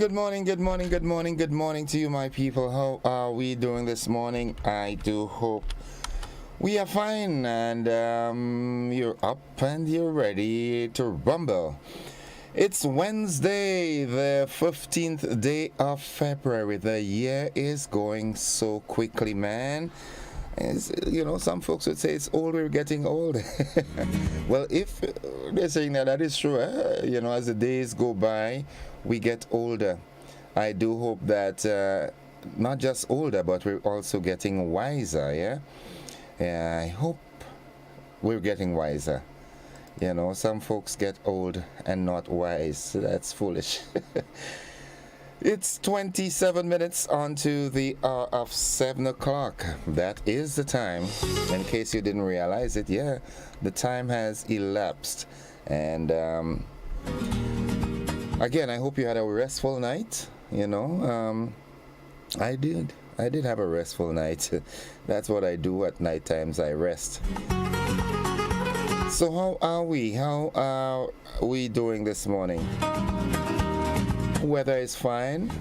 good morning, good morning, good morning, good morning to you, my people. How are we doing this morning? I do hope we are fine and you're up and you're ready to rumble. It's Wednesday, the 15th day of February. The year is going so quickly, man. Some folks would say it's old, we're getting old. Well, if they're saying that is true, as the days go by, we get older. I do hope that not just older, but we're also getting wiser, yeah? I hope we're getting wiser. Some folks get old and not wise. So that's foolish. It's 27 minutes onto the hour of 7 o'clock. That is the time. In case you didn't realize it, the time has elapsed. And again, I hope you had a restful night. I did. I did have a restful night. That's what I do at night times. I rest. So how are we? How are we doing this morning? Weather is fine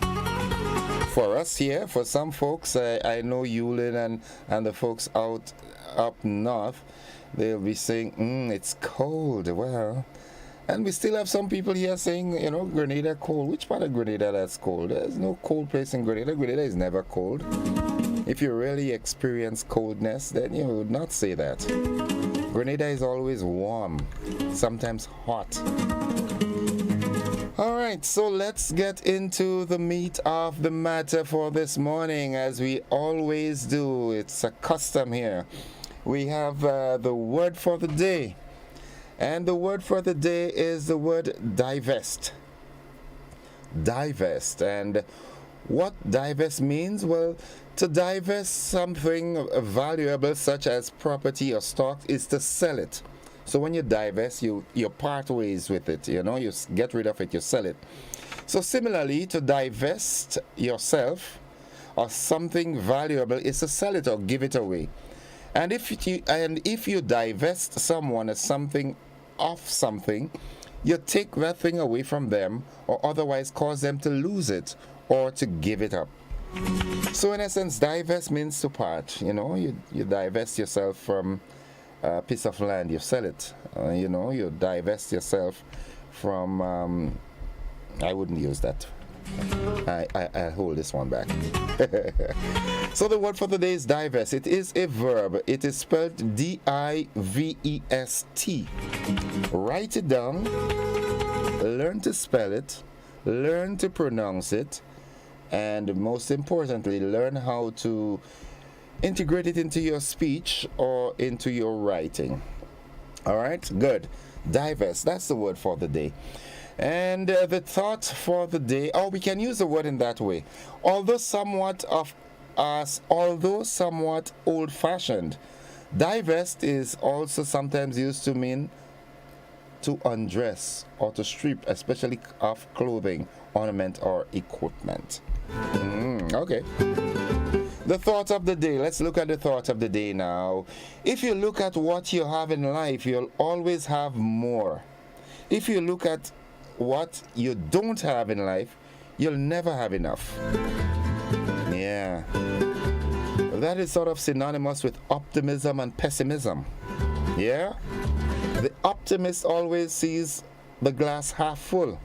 for us here. For some folks, I know Yulin and the folks up north, they'll be saying, it's cold. Well, and we still have some people here saying, Grenada cold. Which part of Grenada that's cold? There's no cold place in Grenada. Grenada is never cold. If you really experience coldness, then you would not say that. Grenada is always warm, sometimes hot. All right, so let's get into the meat of the matter for this morning, as we always do. It's a custom here. We have the word for the day, and the word for the day is the word divest. Divest, and what divest means? Well, to divest something valuable such as property or stock is to sell it. So when you divest, you part ways with it, you get rid of it, you sell it. So similarly, to divest yourself or something valuable is to sell it or give it away. And if you divest someone as something of something, you take that thing away from them or otherwise cause them to lose it or to give it up. So in essence, divest means to part. You divest yourself from a piece of land, you sell it. You divest yourself from I wouldn't use that. I'll hold this one back. So the word for the day is divest. It is a verb. It is spelled D-I-V-E-S-T. Write it down, learn to spell it, learn to pronounce it, and most importantly, learn how to integrate it into your speech or into your writing. All right, good. Divest, that's the word for the day. And the thought for the day, we can use the word in that way. Although somewhat old-fashioned, divest is also sometimes used to mean to undress or to strip, especially of clothing, ornament, or equipment. Okay. The thought of the day. Let's look at the thought of the day now. If you look at what you have in life, you'll always have more. If you look at what you don't have in life, you'll never have enough. Yeah. That is sort of synonymous with optimism and pessimism. Yeah? The optimist always sees the glass half full.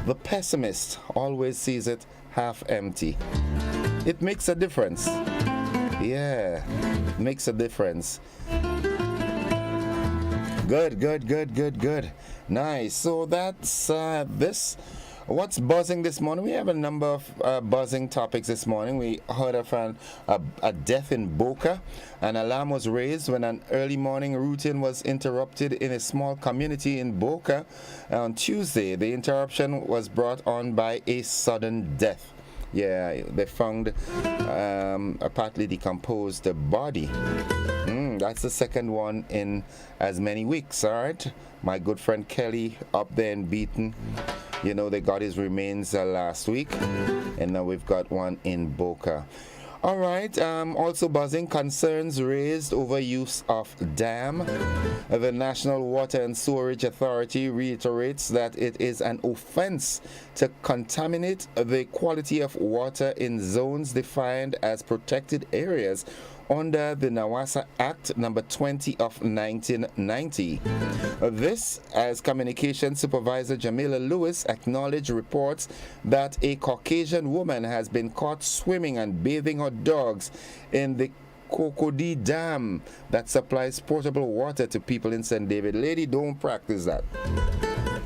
The pessimist always sees it half empty. It makes a difference. Yeah, it makes a difference. Good. Nice. So that's this. What's buzzing this morning? We have a number of buzzing topics this morning. We heard of a death in Boca. An alarm was raised when an early morning routine was interrupted in a small community in Boca on Tuesday. The interruption was brought on by a sudden death. Yeah, they found a partly decomposed body. That's the second one in as many weeks, all right? My good friend Kelly up there in Beaton, they got his remains last week, and now we've got one in Boca. All right. Also buzzing, concerns raised over use of dam. The National Water and Sewerage Authority reiterates that it is an offense to contaminate the quality of water in zones defined as protected areas under the Nawasa Act number 20 of 1990. This, as Communication Supervisor Jamila Lewis acknowledged reports that a Caucasian woman has been caught swimming and bathing her dogs in the Cocody Dam that supplies potable water to people in St. David. Lady, don't practice that.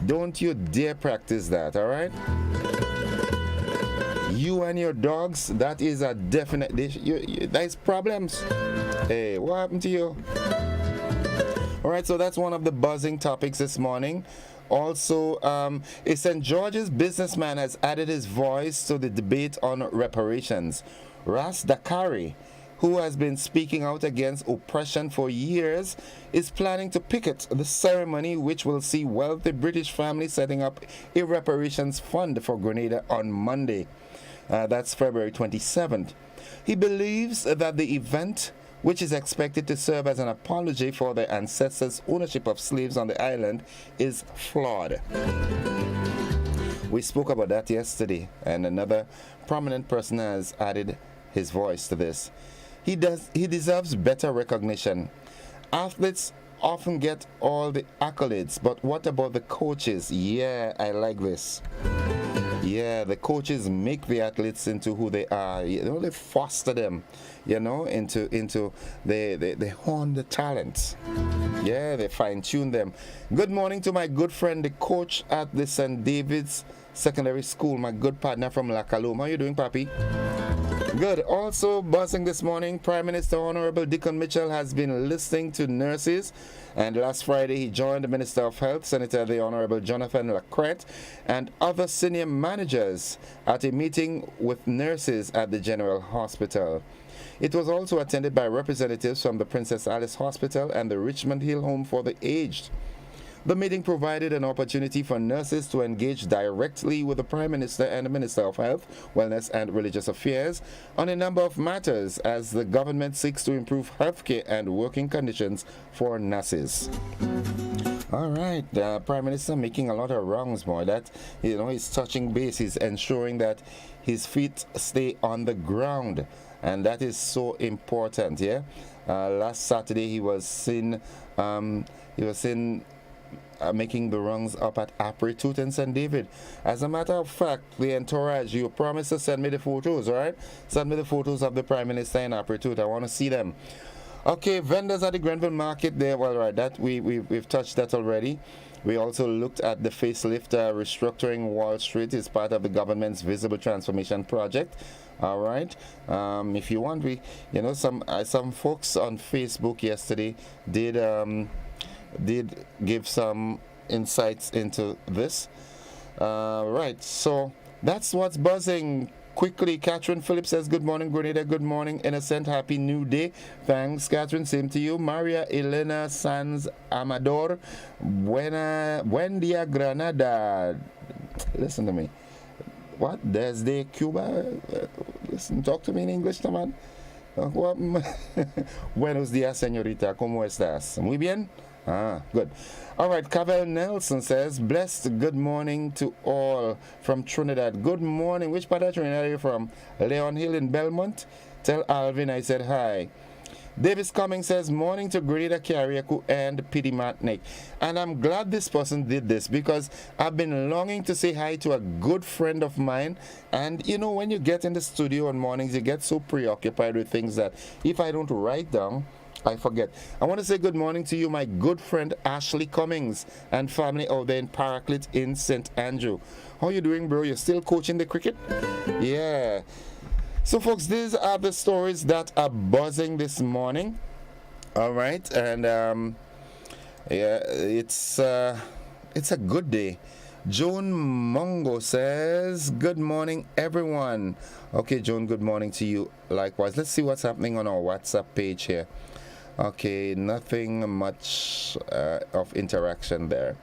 Don't you dare practice that, all right? You and your dogs, that is a definite, there's problems. Hey, what happened to you? All right, so that's one of the buzzing topics this morning. Also, a St. George's businessman has added his voice to the debate on reparations. Ras Dakari, who has been speaking out against oppression for years, is planning to picket the ceremony which will see wealthy British families setting up a reparations fund for Grenada on Monday. That's February 27th. He believes that the event, which is expected to serve as an apology for their ancestors' ownership of slaves on the island, is flawed. We spoke about that yesterday, and another prominent person has added his voice to this. He deserves better recognition. Athletes often get all the accolades, but what about the coaches? Yeah, I like this. Yeah, the coaches make the athletes into who they are. You know, they foster them, you know, into they hone the talents. Yeah, they fine-tune them. Good morning to my good friend, the coach at the St. David's Secondary School, my good partner from La Calome. How are you doing, Papi? Good. Also buzzing this morning, Prime Minister Honorable Dickon Mitchell has been listening to nurses, and last Friday he joined the Minister of Health, Senator the Honorable Jonathan Lacrette, and other senior managers at a meeting with nurses at the General Hospital. It was also attended by representatives from the Princess Alice Hospital and the Richmond Hill Home for the Aged. The meeting provided an opportunity for nurses to engage directly with the Prime Minister and the Minister of Health, Wellness and Religious Affairs on a number of matters as the government seeks to improve healthcare and working conditions for nurses. All right, the Prime Minister making a lot of wrongs, boy. That, you know, he's touching base, he's ensuring that his feet stay on the ground, and that is so important. Yeah, last Saturday he was seen making the runs up at Apretut in St. David. As a matter of fact, the entourage, you promised to send me the photos, all right? Send me the photos of the Prime Minister in Apretut. I want to see them. Okay, vendors at the Grenville Market there. Well, right, that we've touched that already. We also looked at the facelift restructuring Wall Street is part of the government's visible transformation project. All right. If you want, some folks on Facebook yesterday did give some insights into this. Right, so that's what's buzzing. Quickly, Catherine Phillips says, good morning, Grenada. Good morning, Innocent. Happy New Day. Thanks, Catherine. Same to you. Maria Elena Sanz Amador. Buen dia, Granada. Listen to me. What? Desde Cuba? Listen, talk to me in English, man. Buenos días, señorita. ¿Cómo estás? Muy bien? Ah, good. All right, Cavell Nelson says, blessed good morning to all from Trinidad. Good morning. Which part of Trinidad are you from? Leon Hill in Belmont? Tell Alvin I said hi. Davis Cummings says, morning to Grenada Kariaku and Pidi Matnick. And I'm glad this person did this because I've been longing to say hi to a good friend of mine. And you know, when you get in the studio on mornings, you get so preoccupied with things that if I don't write down, I forget. I want to say good morning to you, my good friend Ashley Cummings and family out there in Paraclete in St. Andrew. How you doing, bro? You're still coaching the cricket? Yeah. So, folks, these are the stories that are buzzing this morning. All right, and yeah, it's a good day. Joan Mongo says, good morning, everyone. Okay, Joan, good morning to you. Likewise. Let's see what's happening on our WhatsApp page here. Okay, nothing much of interaction there.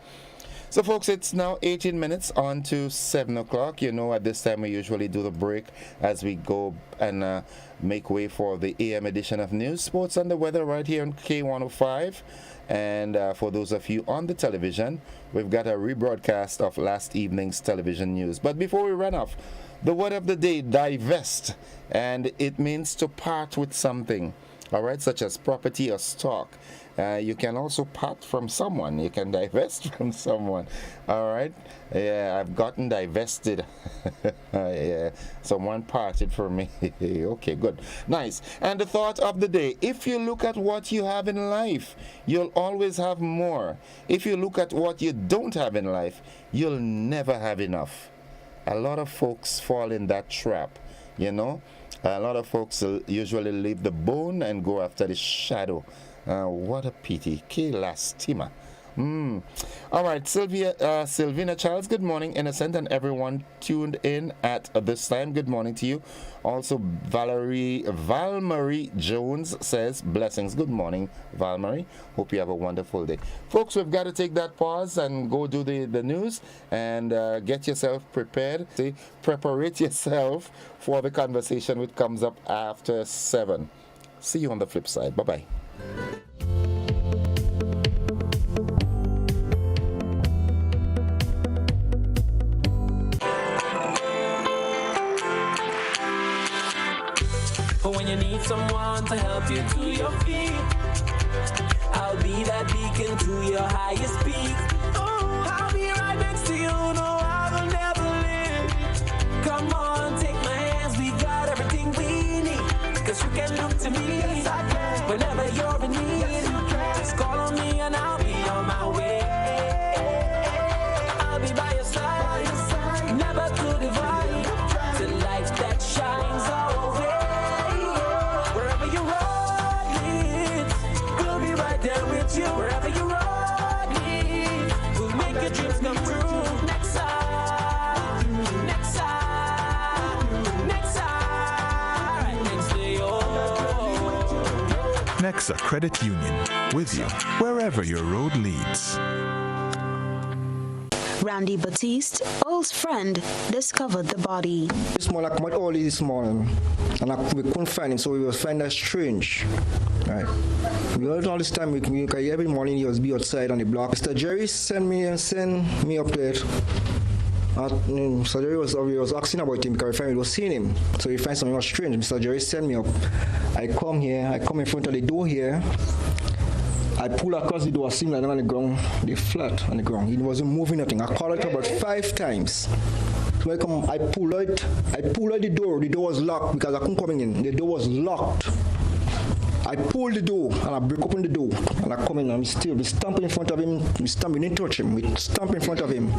So, folks, it's now 18 minutes on to 7 o'clock. You know, at this time we usually do the break as we go and make way for the AM edition of News, Sports, and the Weather right here on K105. And for those of you on the television, we've got a rebroadcast of last evening's television news. But before we run off, the word of the day, divest, and it means to part with something, all right, such as property or stock. You can also part from someone. You can divest from someone. All right. Yeah, I've gotten divested. Yeah, someone parted from me. Okay, good. Nice. And the thought of the day, if you look at what you have in life, you'll always have more. If you look at what you don't have in life, you'll never have enough. A lot of folks fall in that trap, you know. A lot of folks usually leave the bone and go after the shadow. What a pity. Que lastima. All right, Sylvina Charles, good morning, Innocent, and everyone tuned in at this time. Good morning to you. Also, Valmarie Jones says, blessings. Good morning, Valmarie. Hope you have a wonderful day. Folks, we've got to take that pause and go do the news and get yourself prepared. Preparate yourself for the conversation which comes up after 7. See you on the flip side. Bye-bye. When you need someone to help you to your feet, I'll be that beacon to your highest peak. Oh, I'll be right next to you, no, I will never leave. Come on, take my hands, we got everything we need. Cause you can look to me, yes, I can. Whenever you're in need, yes, you can. Just call on me and I'll be on my way. I'll be by your side, never to divide. The light that shines our way. Wherever you road me, we'll make your dreams come true. Next side, next side, next side, next to you. Nexa Credit Union, with you wherever your road leads. Randy Batiste, Earl's friend, discovered the body. This morning I come out early this morning and we couldn't find him, so we was finding that strange. Right. We heard all this time, every morning he was be outside on the block. Mr. Jerry send me up there. Mr. Jerry was asking about him because we was seeing him. So we find something was strange. Mr. Jerry sent me up. I come in front of the door here. I pull across the door, seeing like on the ground, they flat on the ground. He wasn't moving nothing. I called it about 5 times. So I pull out the door. The door was locked because I couldn't come in. The door was locked. I pull the door and I break open the door and I come in and we stamp in front of him. We didn't touch him. We stamp in front of him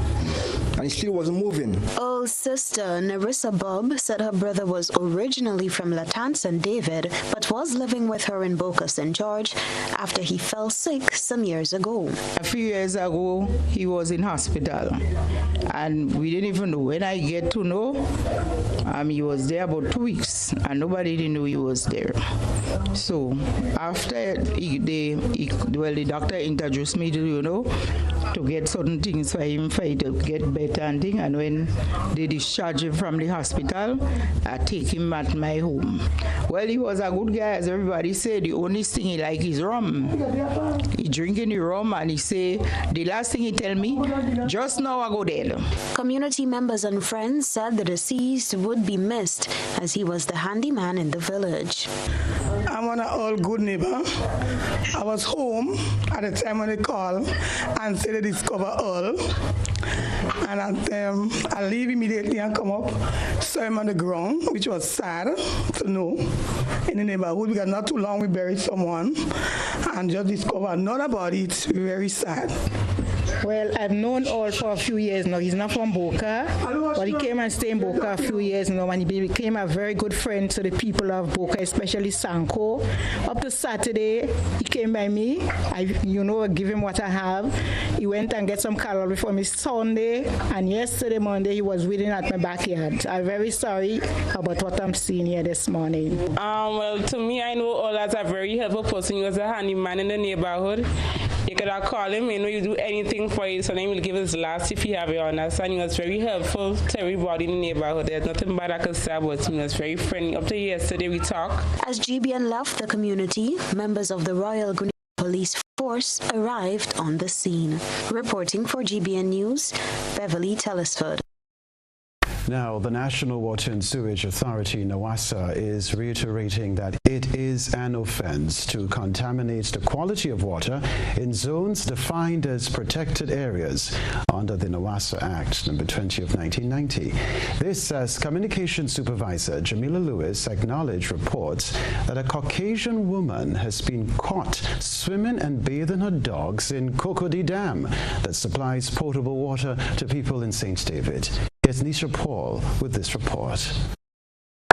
and he still wasn't moving. Earl's sister, Narissa Bob, said her brother was originally from Latance St. David, but was living with her in Boca St. George after he fell sick some years ago. A few years ago, he was in hospital and we didn't even know. When I get to know, he was there about 2 weeks and nobody didn't know he was there. So after the doctor introduced me to get certain things for him to get better and thing, and when they discharge him from the hospital, I take him at my home. Well, he was a good guy, as everybody said. The only thing he like is rum. He drinking the rum, and he say the last thing he tell me, just now I go there. Community members and friends said the deceased would be missed as he was the handyman in the village. I'm an all good neighbor. I was home at the time when they called and said they discover Earl. And I leave immediately and come up, saw him on the ground, which was sad to know in the neighborhood because not too long we buried someone and just discovered not about it. It's very sad. Well, I've known Earl for a few years now. He's not from Boca, but he came and stayed in Boca a few years now, and he became a very good friend to the people of Boca, especially Sanko. Up to Saturday, he came by me. I give him what I have. He went and get some calorie for me Sunday, and yesterday, Monday, he was waiting at my backyard. I'm very sorry about what I'm seeing here this morning. Well, to me, I know Earl as a very helpful person. He was a handyman in the neighborhood. You could have called him, you do anything for you, so then he will give his last if you have it, understand? He was very helpful to everybody in the neighborhood. There's nothing bad I could say about him. He was very friendly. Up to yesterday we talked. As GBN left the community, members of the Royal Grenada Police Force arrived on the scene. Reporting for GBN News, Beverly Telesford. Now, the National Water and Sewage Authority, NWASA, is reiterating that it is an offense to contaminate the quality of water in zones defined as protected areas under the NWASA Act, number 20 of 1990. This as Communication Supervisor Jamila Lewis acknowledged reports that a Caucasian woman has been caught swimming and bathing her dogs in Cocody Dam that supplies potable water to people in St. David. Here's Nisha Paul with this report.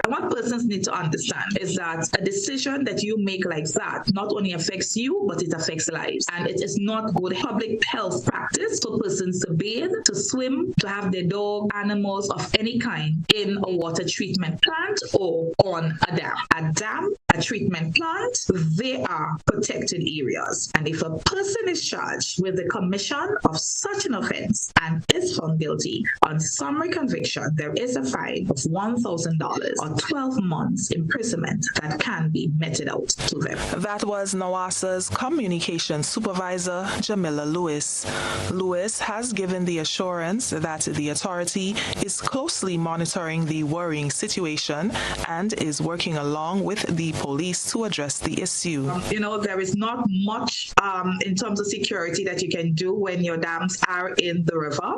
What persons need to understand is that a decision that you make like that not only affects you, but it affects lives. And it is not good public health practice for persons to bathe, to swim, to have their dog, animals of any kind in a water treatment plant or on a dam. A dam, a treatment plant, they are protected areas. And if a person is charged with the commission of such an offense and is found guilty, on summary conviction, there is a fine of $1,000 or 12 months imprisonment that can be meted out to them. That was NWASA's Communication Supervisor, Jamila Lewis. Lewis has given the assurance that the authority is closely monitoring the worrying situation and is working along with the police to address the issue. There is not much in terms of security that you can do when your dams are in the river,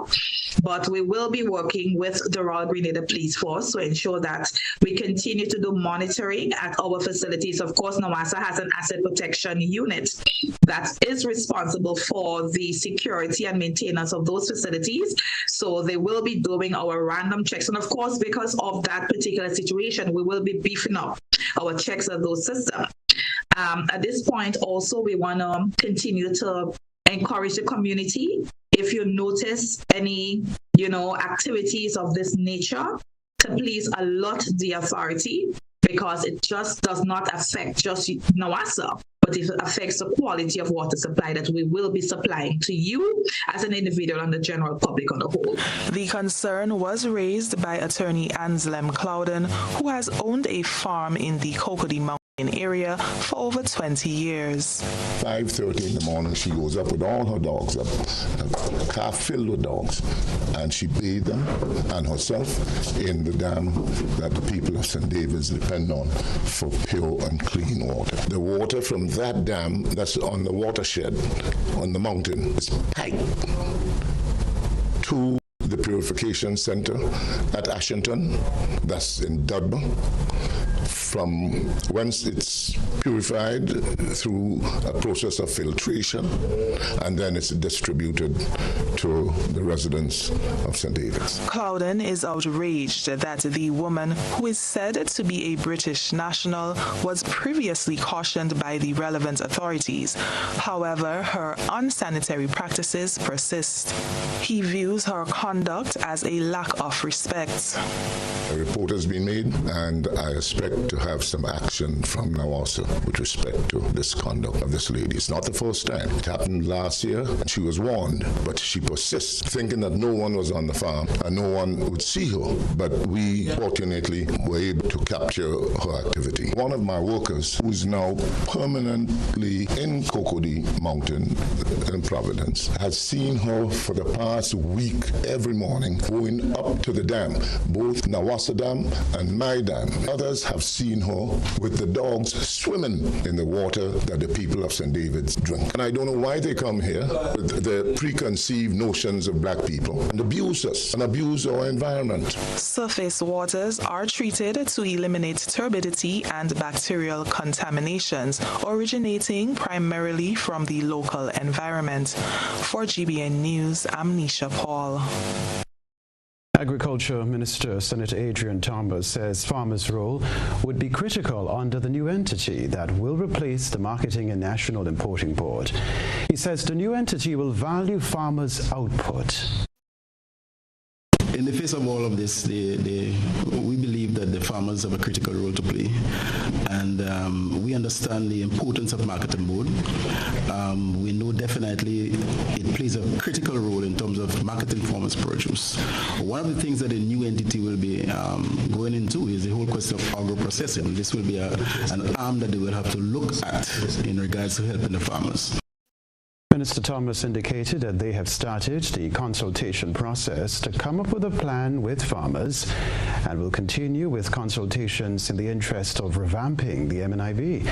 but we will be working with the Royal Grenada Police Force to ensure that we continue to do monitoring at our facilities. Of course, NWASA has an asset protection unit that is responsible for the security and maintenance of those facilities. So they will be doing our random checks. And of course, because of that particular situation, we will be beefing up our checks of those systems. At this point, also, we want to continue to encourage the community. If you notice any, activities of this nature, to please alert the authority, because it just does not affect just NWASA, but it affects the quality of water supply that we will be supplying to you as an individual and the general public on the whole. The concern was raised by attorney Anselm Clouden, who has owned a farm in the Cocody Mountain area for over 20 years. 5:30 in the morning, she goes up with all her dogs, a car filled with dogs, and she bathed them and herself in the dam that the people of St. David's depend on for pure and clean water. The water from that dam that's on the watershed on the mountain is piped to the purification center at Ashington, that's in Dudba, from whence it's purified through a process of filtration, and then it's distributed to the residents of St. David's. Clouden is outraged that the woman, who is said to be a British national, was previously cautioned by the relevant authorities. However, her unsanitary practices persist. He views her conduct as a lack of respect. A report has been made, and I expect to have some action from NWASA with respect to this conduct of this lady. It's not the first time. It happened last year, and she was warned, but she persists, thinking that no one was on the farm and no one would see her. But we, fortunately, were able to capture her activity. One of my workers, who is now permanently in Cocody Mountain in Providence, has seen her for the past week every morning going up to the dam, both NWASA Dam and my dam. Others have seen her with the dogs swimming in the water that the people of St. David's drink. And I don't know why they come here with the preconceived notions of black people and abuse us and abuse our environment. Surface waters are treated to eliminate turbidity and bacterial contaminations originating primarily from the local environment. For GBN News, I'm Nisha Paul. Agriculture Minister Senator Adrian Thomas says farmers' role would be critical under the new entity that will replace the Marketing and National Importing Board. He says the new entity will value farmers' output. In the face of all of this, we believe that the farmers have a critical role to play, and we understand the importance of marketing board. We know definitely it plays a critical role in terms of marketing farmers' produce. One of the things that a new entity will be going into is the whole question of agro-processing. This will be an arm that they will have to look at in regards to helping the farmers. Minister Thomas indicated that they have started the consultation process to come up with a plan with farmers and will continue with consultations in the interest of revamping the MNIB.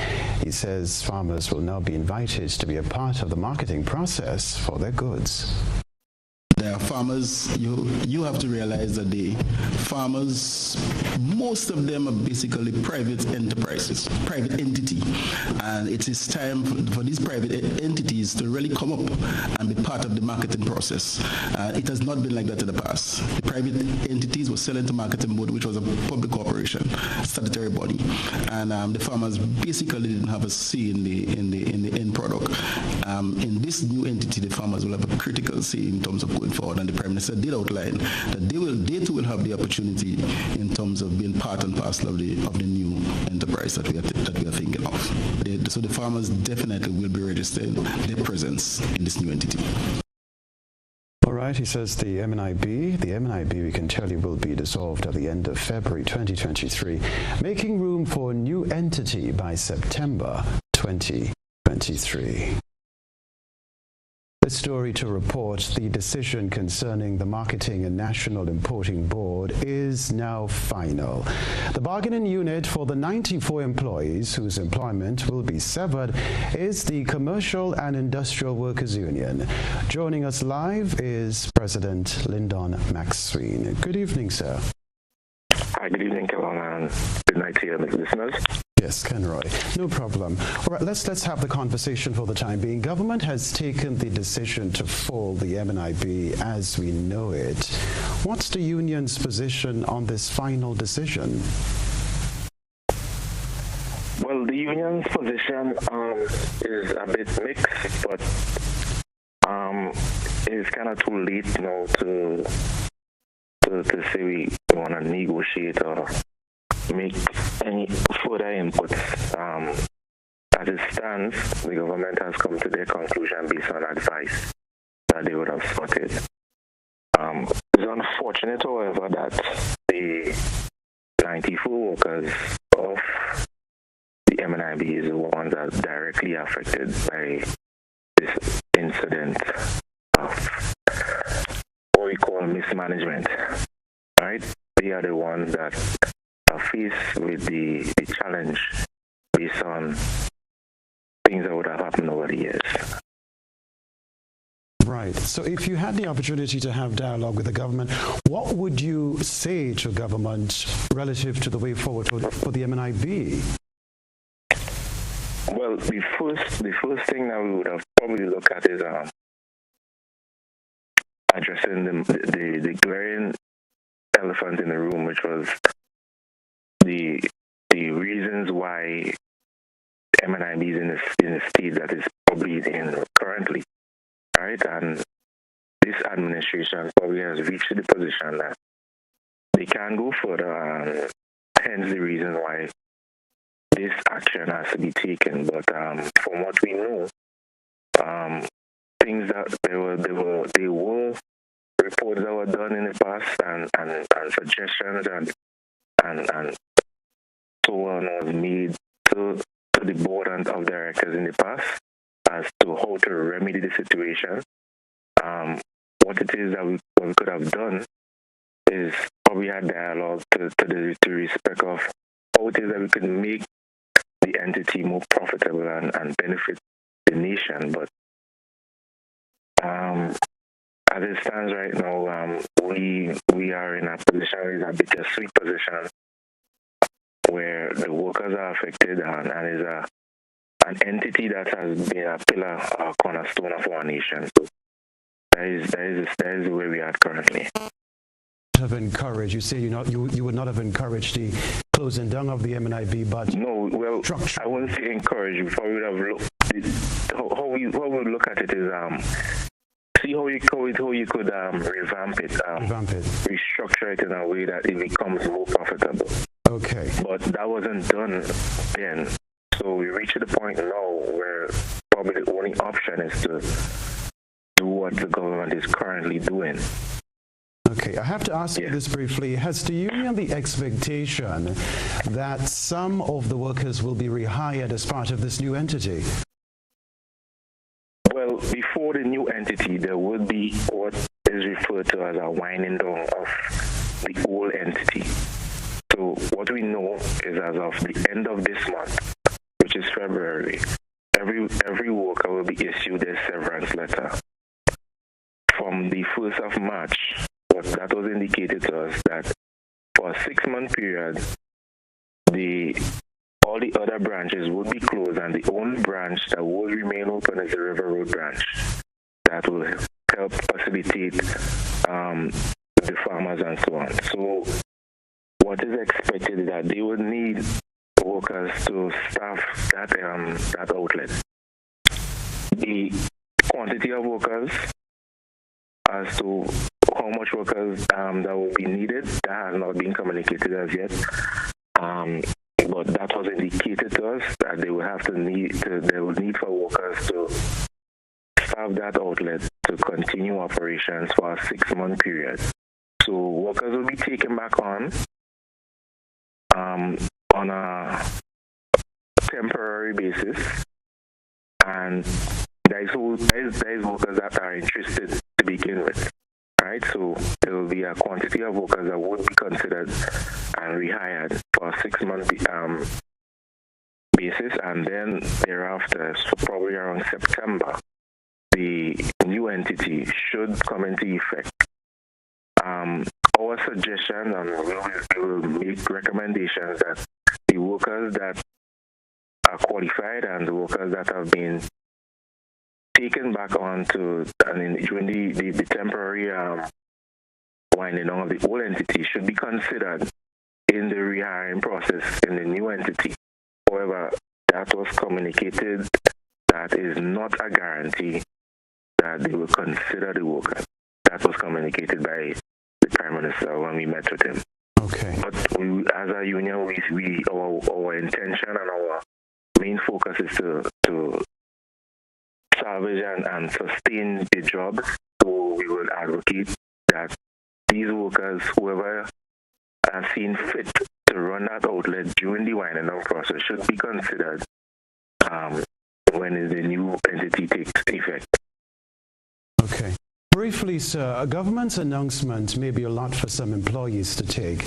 He says farmers will now be invited to be a part of the marketing process for their goods. There are farmers, you have to realize that the farmers, most of them are basically private enterprises, private entity. And it is time for these private entities to really come up and be part of the marketing process. It has not been like that in the past. The private entities were selling to marketing board, which was a public corporation, statutory body. And the farmers basically didn't have a say in the end product. In this new entity, the farmers will have a critical say in terms of going forward, and the Prime Minister did outline that they too will have the opportunity in terms of being part and parcel of the new enterprise that we are thinking of. So the farmers definitely will be registering their presence in this new entity. All right, he says the MNIB, we can tell you, will be dissolved at the end of February 2023, making room for a new entity by September 2023. This story to report: the decision concerning the Marketing and National Importing Board is now final. The bargaining unit for the 94 employees whose employment will be severed is the Commercial and Industrial Workers Union. Joining us live is President Lyndon Maxwell. Good evening, sir. Hi, good evening, Kevin, and good night to your listeners. Yes, Kenroy. No problem. All right, let's have the conversation for the time being. Government has taken the decision to fold the MNIB as we know it. What's the union's position on this final decision? Well, the union's position is a bit mixed, but it's kind of too late now to say we want to negotiate or make any further inputs. As it stands, the government has come to their conclusion based on advice that they would have sorted. It's unfortunate, however, that the 94 workers of the MNIB is the ones that are directly affected by this incident of what we call mismanagement. Right? They are the ones that are faced with the challenge based on things that would have happened over the years. Right. So if you had the opportunity to have dialogue with the government, what would you say to government relative to the way forward for the MNIB? Well, the first thing that we would have probably looked at is addressing the glaring elephant in the room, which was the reasons why MNIB is in the state that is probably in currently, right? And this administration probably has reached the position that they can go further, and hence the reason why this action has to be taken. But from what we know, things that they were reports that were done in the past and suggestions and so on was made to the board and of directors in the past as to how to remedy the situation. What it is that we could have done is probably had dialogue to the respect of how it is that we could make the entity more profitable and benefit the nation. But as it stands right now, we are in a position, is a bittersweet position, where the workers are affected and is an entity that has been a pillar, a cornerstone of our nation. So that is where we are currently. Have encouraged, you say you would not have encouraged the closing down of the MNIB, but no, well, structure. I wouldn't say encourage. Before we would have looked, how we look at it is see how you could revamp it, restructure it in a way that it becomes more profitable. Okay. But that wasn't done then. So we reached the point now where probably the only option is to do what the government is currently doing. Okay, I have to ask you this briefly. Has the union the expectation that some of the workers will be rehired as part of this new entity? Well, before the new entity, there would be what is referred to as a winding down of the old entity. So what we know is as of the end of this month, which is February, every worker will be issued a severance letter. From the 1st of March, what that was indicated to us that for a 6-month period, all the other branches would be closed, and the only branch that will remain open is the River Road branch. That will help facilitate the farmers and so on. So what is expected is that they would need workers to staff that outlet. The quantity of workers as to how much workers that will be needed, that has not been communicated as yet. But that was indicated to us that they will need for workers to staff that outlet to continue operations for a 6-month period. So workers will be taken back on a temporary basis, and there is workers that are interested to begin with. Right, so there will be a quantity of workers that would be considered and rehired for a 6-month basis, and then thereafter, so probably around September, the new entity should come into effect. Our suggestion, and we will make recommendations that the workers that are qualified and the workers that have been taken back on to during the temporary winding down of the old entity should be considered in the rehiring process in the new entity. However, that was communicated that is not a guarantee that they will consider the worker. That was communicated by the Prime Minister when we met with him. Okay. But we, as a union, our intention and our main focus is to salvage and sustain the jobs. So we will advocate that these workers, whoever are seen fit to run that outlet during the winding down process, should be considered when the new entity takes effect. Okay. Briefly, sir, a government's announcement may be a lot for some employees to take.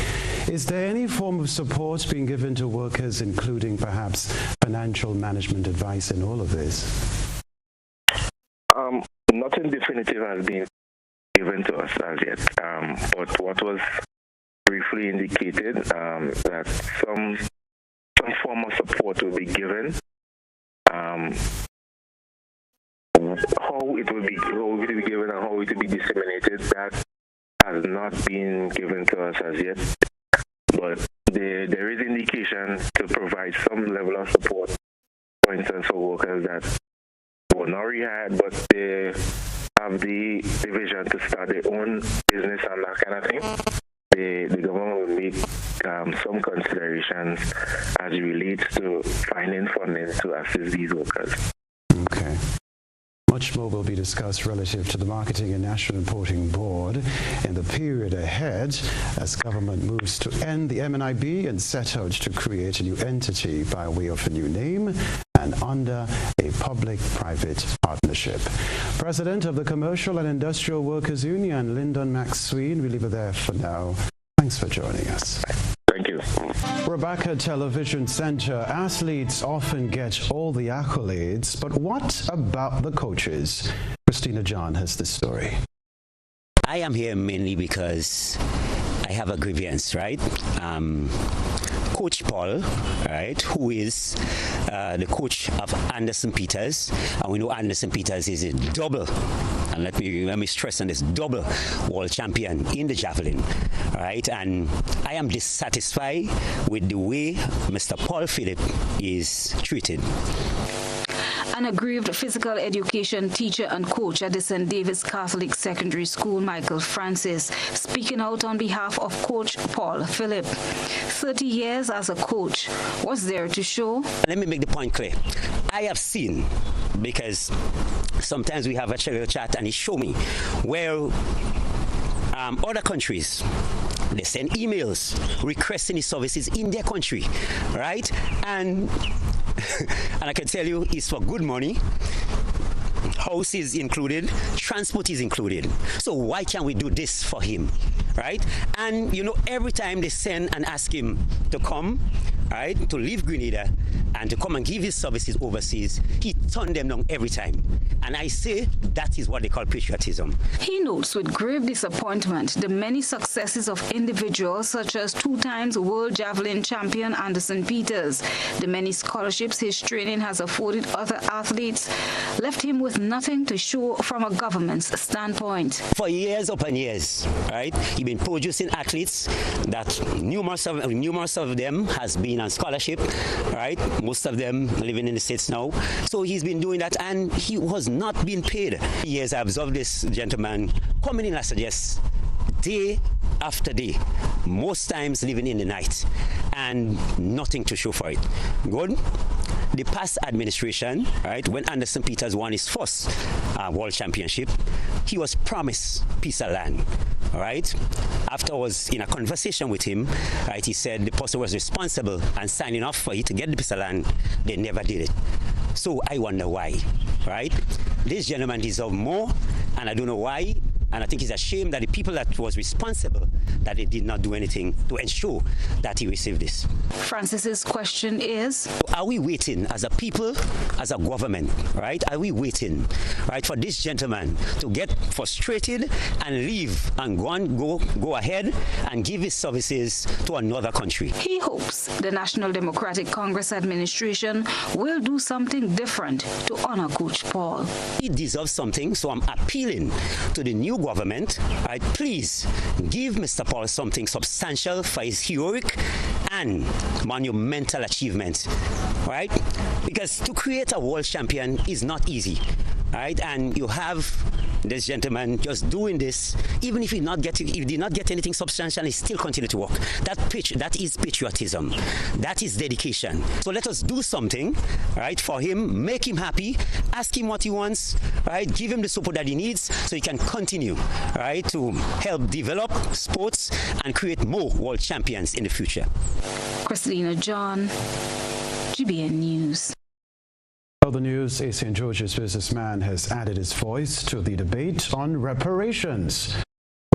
Is there any form of support being given to workers, including perhaps financial management advice in all of this? Nothing definitive has been given to us as yet, but what was briefly indicated that some form of support will be given. How it will be given and how it will be disseminated, that has not been given to us as yet. But there is indication to provide some level of support, for instance, for workers that were not rehired, but they have the vision to start their own business and that kind of thing. The government will make some considerations as it relates to finding funding to assist these workers. Okay. Much more will be discussed relative to the Marketing and National Importing Board in the period ahead as government moves to end the MNIB and set out to create a new entity by way of a new name and under a public-private partnership. President of the Commercial and Industrial Workers Union, Lyndon Maxwell, we leave it there for now. Thanks for joining us. Thank you. Rebecca Television Center. Athletes often get all the accolades, but what about the coaches? Christina John has this story. I am here mainly because I have a grievance, right? Coach Paul, right, who is the coach of Anderson Peters, and we know Anderson Peters is a double, and let me stress on this, double world champion in the javelin, right? And I am dissatisfied with the way Mr. Paul Phillip is treated. An aggrieved physical education teacher and coach at the St. David's Catholic Secondary School, Michael Francis, speaking out on behalf of Coach Paul Phillip. 30 years as a coach, what's there to show? Let me make the point clear. I have seen, because sometimes we have a chat and he show me where other countries, they send emails requesting his services in their country, right? And I can tell you it's for good money. House is included, transport is included. So why can't we do this for him, right? And you know, every time they send and ask him to come, right, to leave Grenada and to come and give his services overseas, he turned them down every time. And I say that is what they call patriotism. He notes with grave disappointment the many successes of individuals such as 2 times world javelin champion Anderson Peters. The many scholarships his training has afforded other athletes left him with nothing to show from a government's standpoint. For years upon years, right, he's been producing athletes that numerous of them has been on scholarship, right? Most of them living in the States now. So he's been doing that and he was not being paid. Years I observed this gentleman coming in, I suggest, day after day, most times living in the night, and nothing to show for it. Good. The past administration, right, when Anderson Peters won his first world championship, he was promised piece of land, right? After I was in a conversation with him, right, he said the person was responsible and signing off for it to get the piece of land. They never did it. So I wonder why, right? This gentleman deserves more, and I don't know why. And I think it's a shame that the people that was responsible, that they did not do anything to ensure that he received this. Francis's question is, are we waiting as a people, as a government, right? Are we waiting, right, for this gentleman to get frustrated and leave and go ahead and give his services to another country? He hopes the National Democratic Congress administration will do something different to honor Coach Paul. He deserves something, so I'm appealing to the new government, right? Please give Mr. Paul something substantial for his heroic and monumental achievements, right? Because to create a world champion is not easy, right? And you have this gentleman just doing this, even if he did not get anything substantial, he still continue to work. That is patriotism. That is dedication. So let us do something, right, for him, make him happy, ask him what he wants, right, give him the support that he needs so he can continue, right, to help develop sports and create more world champions in the future. Christina John, GBN News. Other news, a St. George's businessman has added his voice to the debate on reparations.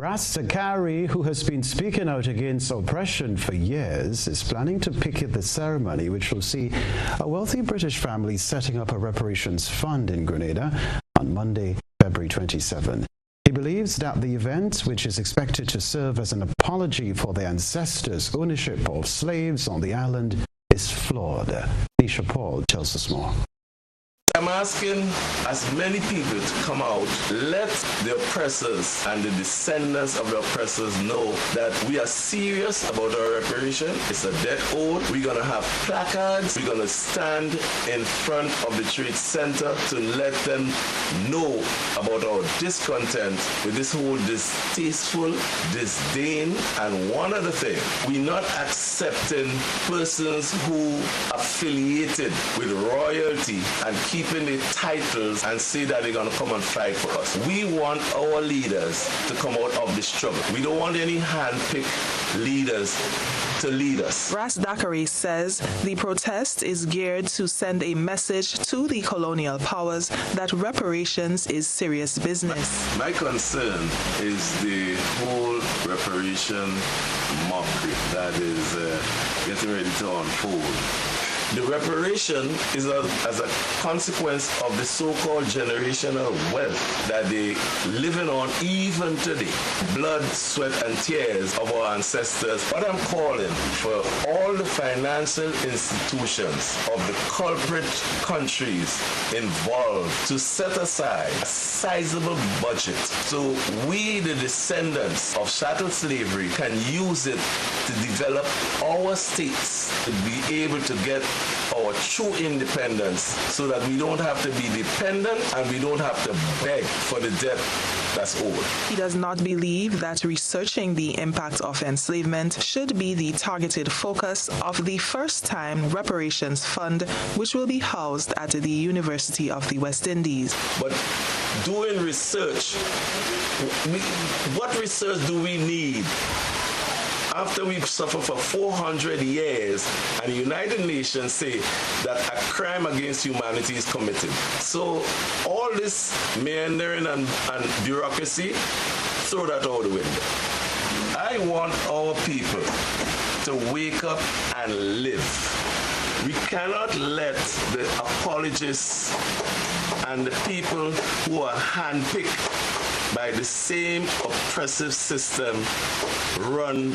Ras Zakari, who has been speaking out against oppression for years, is planning to picket the ceremony, which will see a wealthy British family setting up a reparations fund in Grenada on Monday, February 27. He believes that the event, which is expected to serve as an apology for their ancestors' ownership of slaves on the island, is flawed. Nisha Paul tells us more. I'm asking as many people to come out, let the oppressors and the descendants of the oppressors know that we are serious about our reparation. It's a debt owed. We're going to have placards. We're going to stand in front of the Trade Center to let them know about our discontent with this whole distasteful disdain. And one other thing, we're not accepting persons who affiliated with royalty and keeping the titles and say that they're going to come and fight for us. We want our leaders to come out of this trouble. We don't want any hand-picked leaders to lead us. Ras Zakari says the protest is geared to send a message to the colonial powers that reparations is serious business. My concern is the whole reparation mockery that is getting ready to unfold. The reparation is as a consequence of the so-called generational wealth that they living on even today. Blood, sweat, and tears of our ancestors. What I'm calling for all the financial institutions of the culprit countries involved to set aside a sizable budget so we, the descendants of chattel slavery, can use it to develop our states to be able to get our true independence so that we don't have to be dependent and we don't have to beg for the debt that's owed. He does not believe that researching the impact of enslavement should be the targeted focus of the first-time reparations fund, which will be housed at the University of the West Indies. But doing research, what research do we need? After we've suffered for 400 years, and the United Nations say that a crime against humanity is committed. So all this meandering and bureaucracy, throw that out the window. I want our people to wake up and live. We cannot let the apologists and the people who are handpicked by the same oppressive system run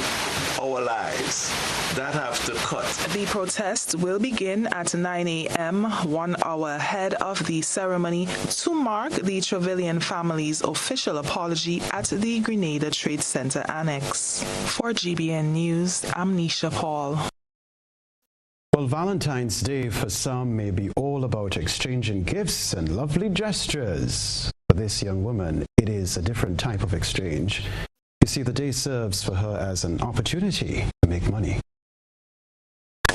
our lives. That have to cut. The protest will begin at 9 a.m., 1 hour ahead of the ceremony, to mark the Trevelyan family's official apology at the Grenada Trade Center Annex. For GBN News, I'm Nisha Paul. Well, Valentine's Day for some may be all about exchanging gifts and lovely gestures. For this young woman, it is a different type of exchange. You see, the day serves for her as an opportunity to make money.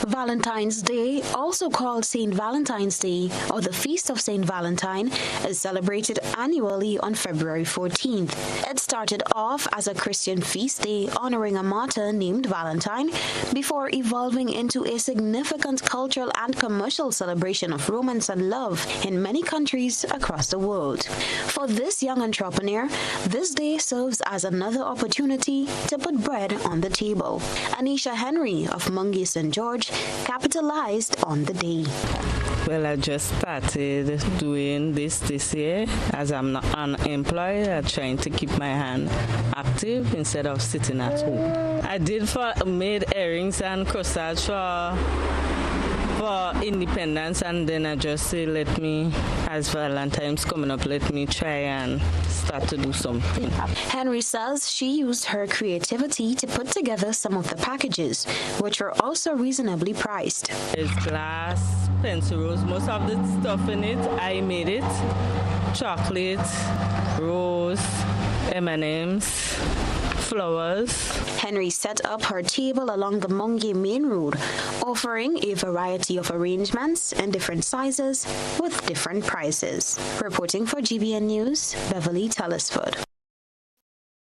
Valentine's Day, also called St. Valentine's Day or the Feast of St. Valentine, is celebrated annually on February 14th. It started off as a Christian feast day honoring a martyr named Valentine before evolving into a significant cultural and commercial celebration of romance and love in many countries across the world. For this young entrepreneur, this day serves as another opportunity to put bread on the table. Anisha Henry of Mungie St. George capitalized on the day. Well, I just started doing this year. As I'm not unemployed, I'm trying to keep my hand active instead of sitting at home. I made earrings and corsage for independence, and then I just say, as Valentine's coming up, let me try and start to do something. Henry says she used her creativity to put together some of the packages, which were also reasonably priced. There's glass, pencil rose, most of the stuff in it, I made it. Chocolate, rose, M&Ms, flowers. Henry set up her table along the Mungie Main Road, offering a variety of arrangements in different sizes with different prices. Reporting for GBN News, Beverly Telesford.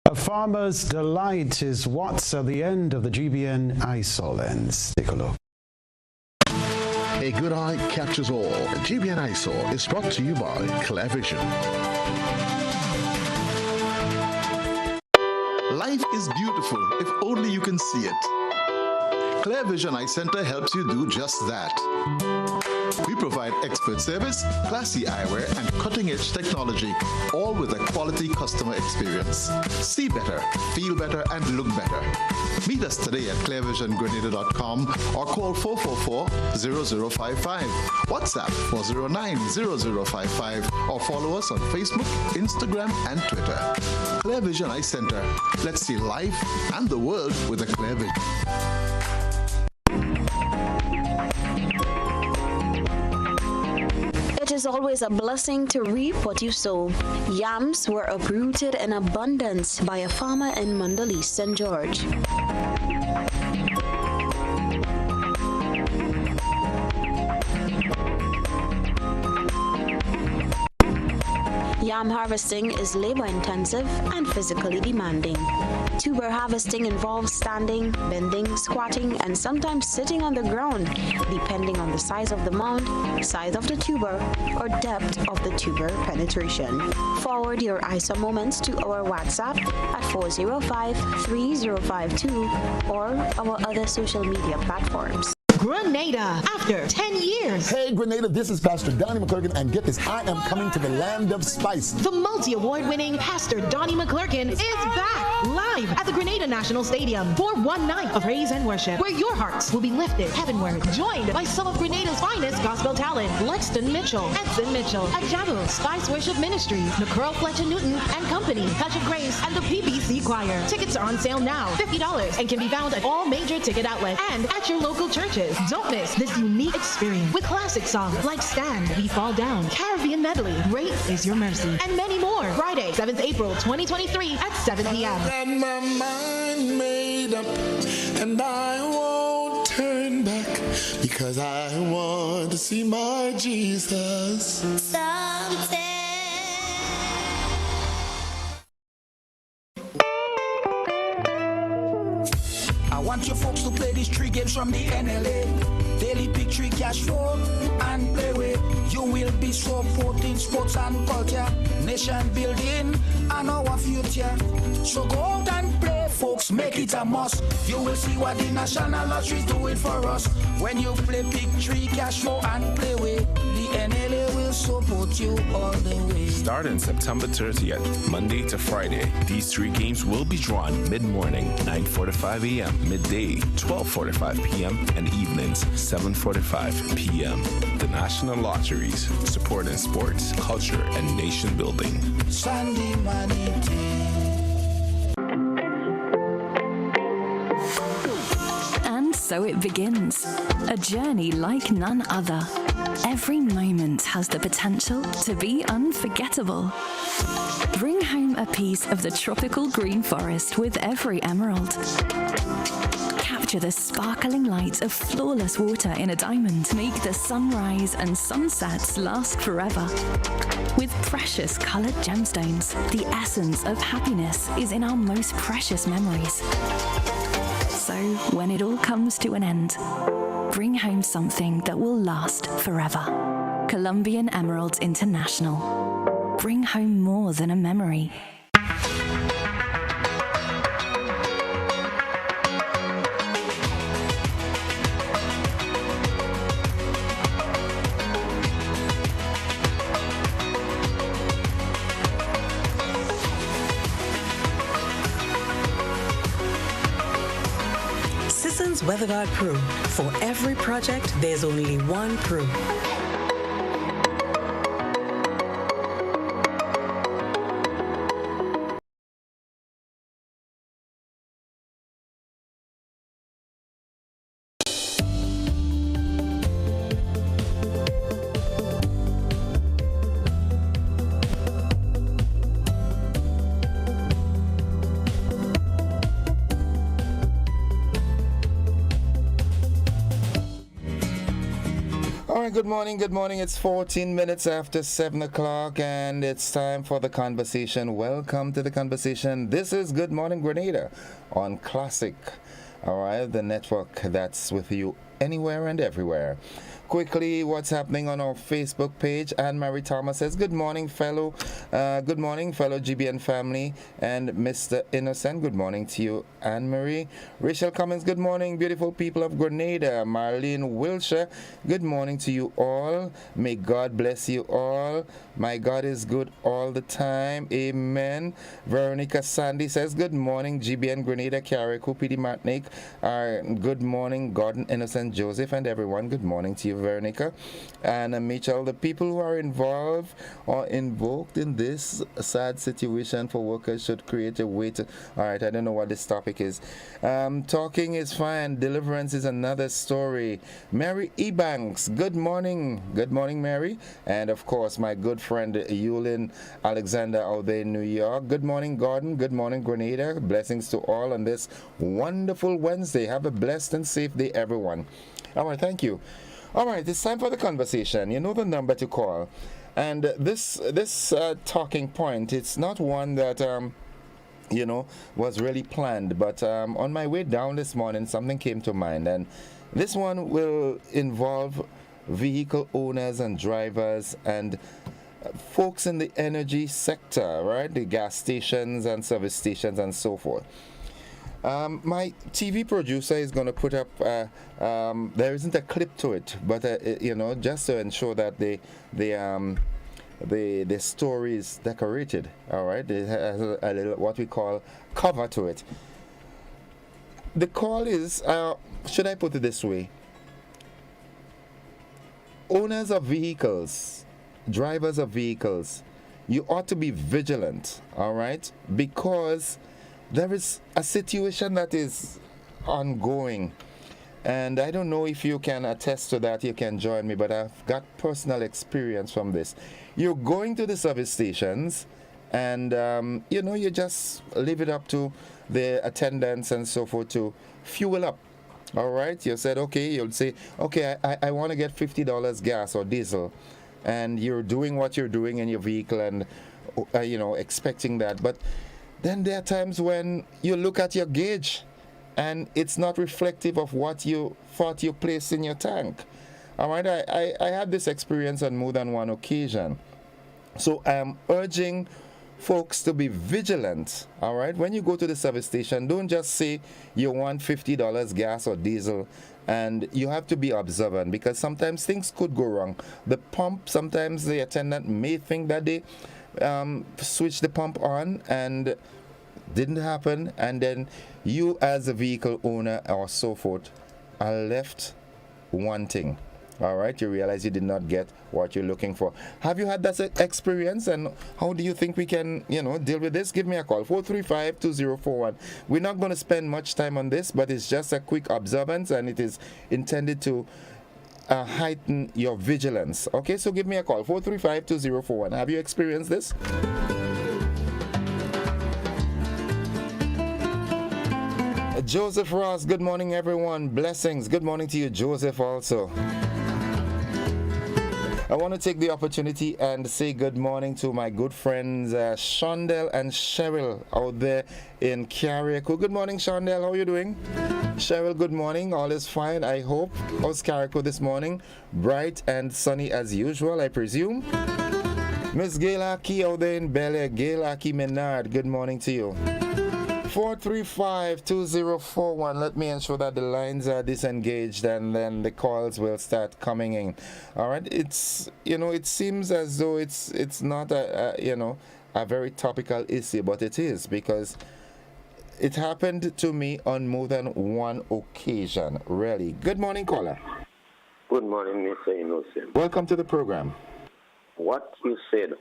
A farmer's delight is what's at the end of the GBN eyesore lens. Take a look. A good eye catches all. GBN eyesore is brought to you by Clear Vision. Life is beautiful if only you can see it. Clear Vision Eye Center helps you do just that. We provide expert service, classy eyewear, and cutting-edge technology, all with a quality customer experience. See better, feel better, and look better. Meet us today at clearvisiongrenada.com or call 444-0055, WhatsApp 409-0055, or follow us on Facebook, Instagram, and Twitter. Clear Vision Eye Center. Let's see life and the world with a clear vision. It is always a blessing to reap what you sow. Yams were uprooted in abundance by a farmer in Mungie St. George. Yam harvesting is labor-intensive and physically demanding. Tuber harvesting involves standing, bending, squatting, and sometimes sitting on the ground, depending on the size of the mound, size of the tuber, or depth of the tuber penetration. Forward your eyesore moments to our WhatsApp at 405-3052 or our other social media platforms. Grenada, after 10 years. Hey, Grenada, this is Pastor Donnie McClurkin, and get this, I am coming to the land of spice. The multi-award-winning Pastor Donnie McClurkin is back live at the Grenada National Stadium for one night of praise and worship, where your hearts will be lifted heavenward, joined by some of Grenada's finest gospel talent, Lexton Mitchell, Edson Mitchell, Ajabu, Spice Worship Ministry, Nicole Fletcher Newton and Company, Touch of Grace, and the PBC MC Choir. Tickets are on sale now, $50, and can be found at all major ticket outlets and at your local churches. Don't miss this unique experience with classic songs like Stand, We Fall Down, Caribbean Medley, Great Is Your Mercy, and many more. Friday, 7th April 2023 at 7 p.m. Got my mind made up, and I won't turn back because I want to see my Jesus. Someday. I want you folks to play these 3 games from the NLA. Daily pick 3 cash flow and play with. You will be supporting sports and culture, nation building and our future. So go out and play, folks, make it a must. You will see what the National Lottery is doing for us. When you play pick 3 cash flow and play with, the NLA will support you all the way. Starting September 30th, Monday to Friday, these 3 games will be drawn mid-morning, 9:45 a.m., midday, 12:45 p.m., and evenings, 7:45 p.m. The National Lotteries, supporting sports, culture, and nation building. Sunday money And so it begins, a journey like none other. Every moment has the potential to be unforgettable. Bring home a piece of the tropical green forest with every emerald. Capture the sparkling light of flawless water in a diamond. Make the sunrise and sunsets last forever. With precious colored gemstones, the essence of happiness is in our most precious memories. So, when it all comes to an end, bring home something that will last forever. Colombian Emeralds International. Bring home more than a memory. WeatherGuard Pro. For every project, there's only one Pro. Good morning. It's 14 minutes after 7 o'clock, and it's time for the conversation. Welcome to the conversation. This is Good Morning Grenada on Classic. All right, the network that's with you anywhere and everywhere. Quickly, what's happening on our Facebook page? Anne-Marie Thomas says, good morning, fellow GBN family, and Mr. Innocent. Good morning to you, Anne-Marie. Rachel Cummins, good morning, beautiful people of Grenada. Marlene Wilshire, good morning to you all. May God bless you all. My God is good all the time. Amen. Veronica Sandy says, good morning, GBN Grenada, Carriacou, PD Martinique. Good morning, Gordon, Innocent, Joseph, and everyone. Good morning to you, Veronica. And Mitchell, the people who are involved or invoked in this sad situation for workers should create a way to... All right, I don't know what this topic is. Talking is fine. Deliverance is another story. Mary Ebanks, good morning. Good morning, Mary. And, of course, my good friend, Yulin Alexander out there in New York. Good morning, Gordon. Good morning, Grenada. Blessings to all on this wonderful Wednesday. Have a blessed and safe day, everyone. All right, thank you. All right, it's time for the conversation. You know the number to call. And this talking point, it's not one that, was really planned. But on my way down this morning, something came to mind. And this one will involve vehicle owners and drivers and folks in the energy sector, right? The gas stations and service stations and so forth. My TV producer is going to put up, there isn't a clip to it, but, just to ensure that the story is decorated, all right? It has a little, what we call, cover to it. The call is, should I put it this way? Owners of vehicles, drivers of vehicles, you ought to be vigilant, all right? Because there is a situation that is ongoing. And I don't know if you can attest to that, you can join me, but I've got personal experience from this. You're going to the service stations and, you just leave it up to the attendants and so forth to fuel up. All right? You said, okay, you'll say, okay, I want to get $50 gas or diesel. And you're doing what you're doing in your vehicle and, expecting that. But then there are times when you look at your gauge and it's not reflective of what you thought you placed in your tank. All right, I had this experience on more than one occasion. So I'm urging folks to be vigilant. All right, when you go to the service station, don't just say you want $50 gas or diesel, and you have to be observant because sometimes things could go wrong. The pump, sometimes the attendant may think that they switch the pump on and didn't happen, and then you as a vehicle owner or so forth are left wanting. All right, you realize you did not get what you're looking for. Have you had that experience, and how do you think we can deal with this? Give me a call, 435-2041. We're not going to spend much time on this, but it's just a quick observance, and it is intended to heighten your vigilance. Okay, so give me a call, 435-2041. Have you experienced this? Joseph Ross, good morning, everyone. Blessings. Good morning to you, Joseph, also. I want to take the opportunity and say good morning to my good friends Shondell and Cheryl out there in Carriacou. Good morning, Shondell. How are you doing? Cheryl, good morning. All is fine, I hope. How's Carriacou this morning? Bright and sunny as usual, I presume. Miss Gail Aki out there in Bel Air. Gail Aki Menard, good morning to you. 435-2041. Let me ensure that the lines are disengaged and then the calls will start coming in. All right. It's it seems as though it's not a very topical issue, but it is because it happened to me on more than one occasion. Really. Good morning, caller. Good morning, Mr. Innocent. Welcome to the program. What you said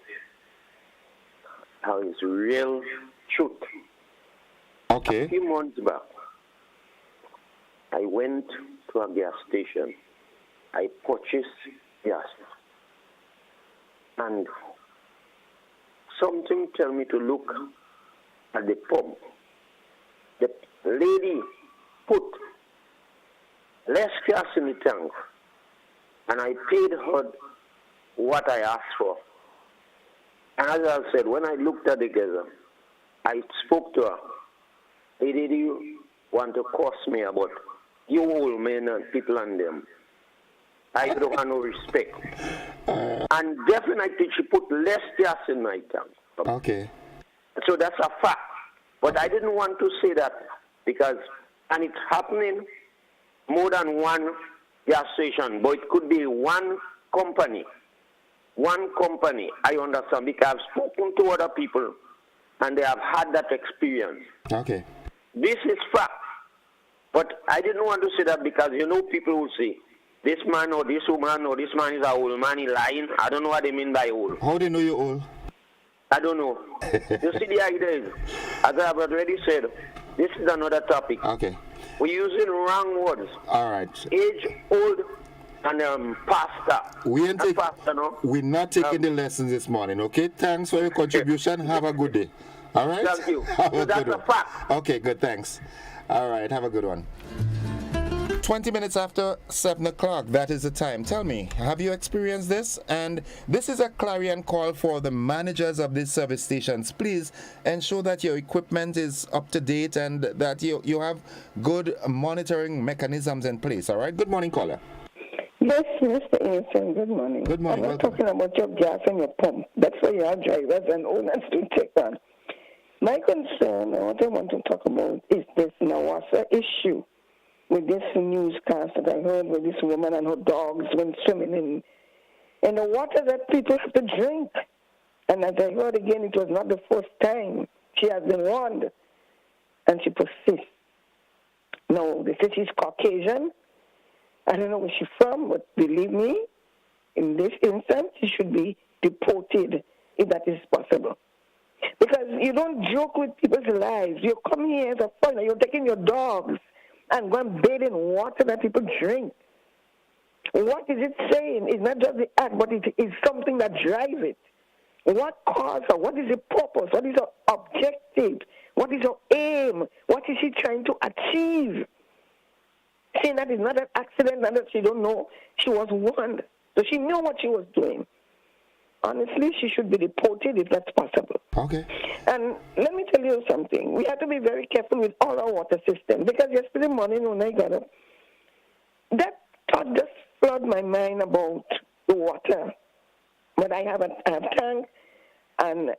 is real truth. Okay. A few months back, I went to a gas station. I purchased gas. And something tell me to look at the pump. The lady put less gas in the tank, and I paid her what I asked for. And as I said, when I looked at the gas, I spoke to her. Lady, do you want to cost me about you old men and people and them? I don't have no respect. And definitely she put less gas in my tank. Okay. So that's a fact. But I didn't want to say that because, and it's happening more than one gas station, but it could be one company. One company, I understand, because I've spoken to other people and they have had that experience. Okay. This is fact. But I didn't want to say that because, people will say, this man or this woman or this man is a old man, he's lying. I don't know what they mean by old. How do you know you're old? I don't know. You see, the idea is, as I've already said, this is another topic. Okay. We're using wrong words. All right. Age, old, and pastor. We're not taking the lessons this morning, okay? Thanks for your contribution. Have a good day. All right? Thank you. So that's a fact. Okay, good. Thanks. All right. Have a good one. 20 minutes after 7 o'clock, that is the time. Tell me, have you experienced this? And this is a clarion call for the managers of these service stations. Please ensure that your equipment is up to date and that you have good monitoring mechanisms in place. All right? Good morning, caller. Yes, Mr. Innocent, good morning. Good morning. I'm not talking about your gas and your pump. That's for your drivers and owners to take on. My concern, what I want to talk about, is this Nawasa issue with this newscast that I heard with this woman and her dogs when swimming in the water that people have to drink. And as I heard again, it was not the first time she has been warned, and she persists. No, they say she's Caucasian. I don't know where she's from, but believe me, in this instance, she should be deported if that is possible. Because you don't joke with people's lives. You come here as a foreigner, you're taking your dogs and go and bathe in water that people drink. What is it saying? It's not just the act, but it is something that drives it. What cause her? What is the purpose? What is her objective? What is her aim? What is she trying to achieve? Saying that it's not an accident and that she don't know. She was warned. So she knew what she was doing. Honestly, she should be deported if that's possible. Okay. And let me tell you something. We have to be very careful with all our water systems. Because yesterday morning when I got up, that thought just flooded my mind about the water. But I have a tank, and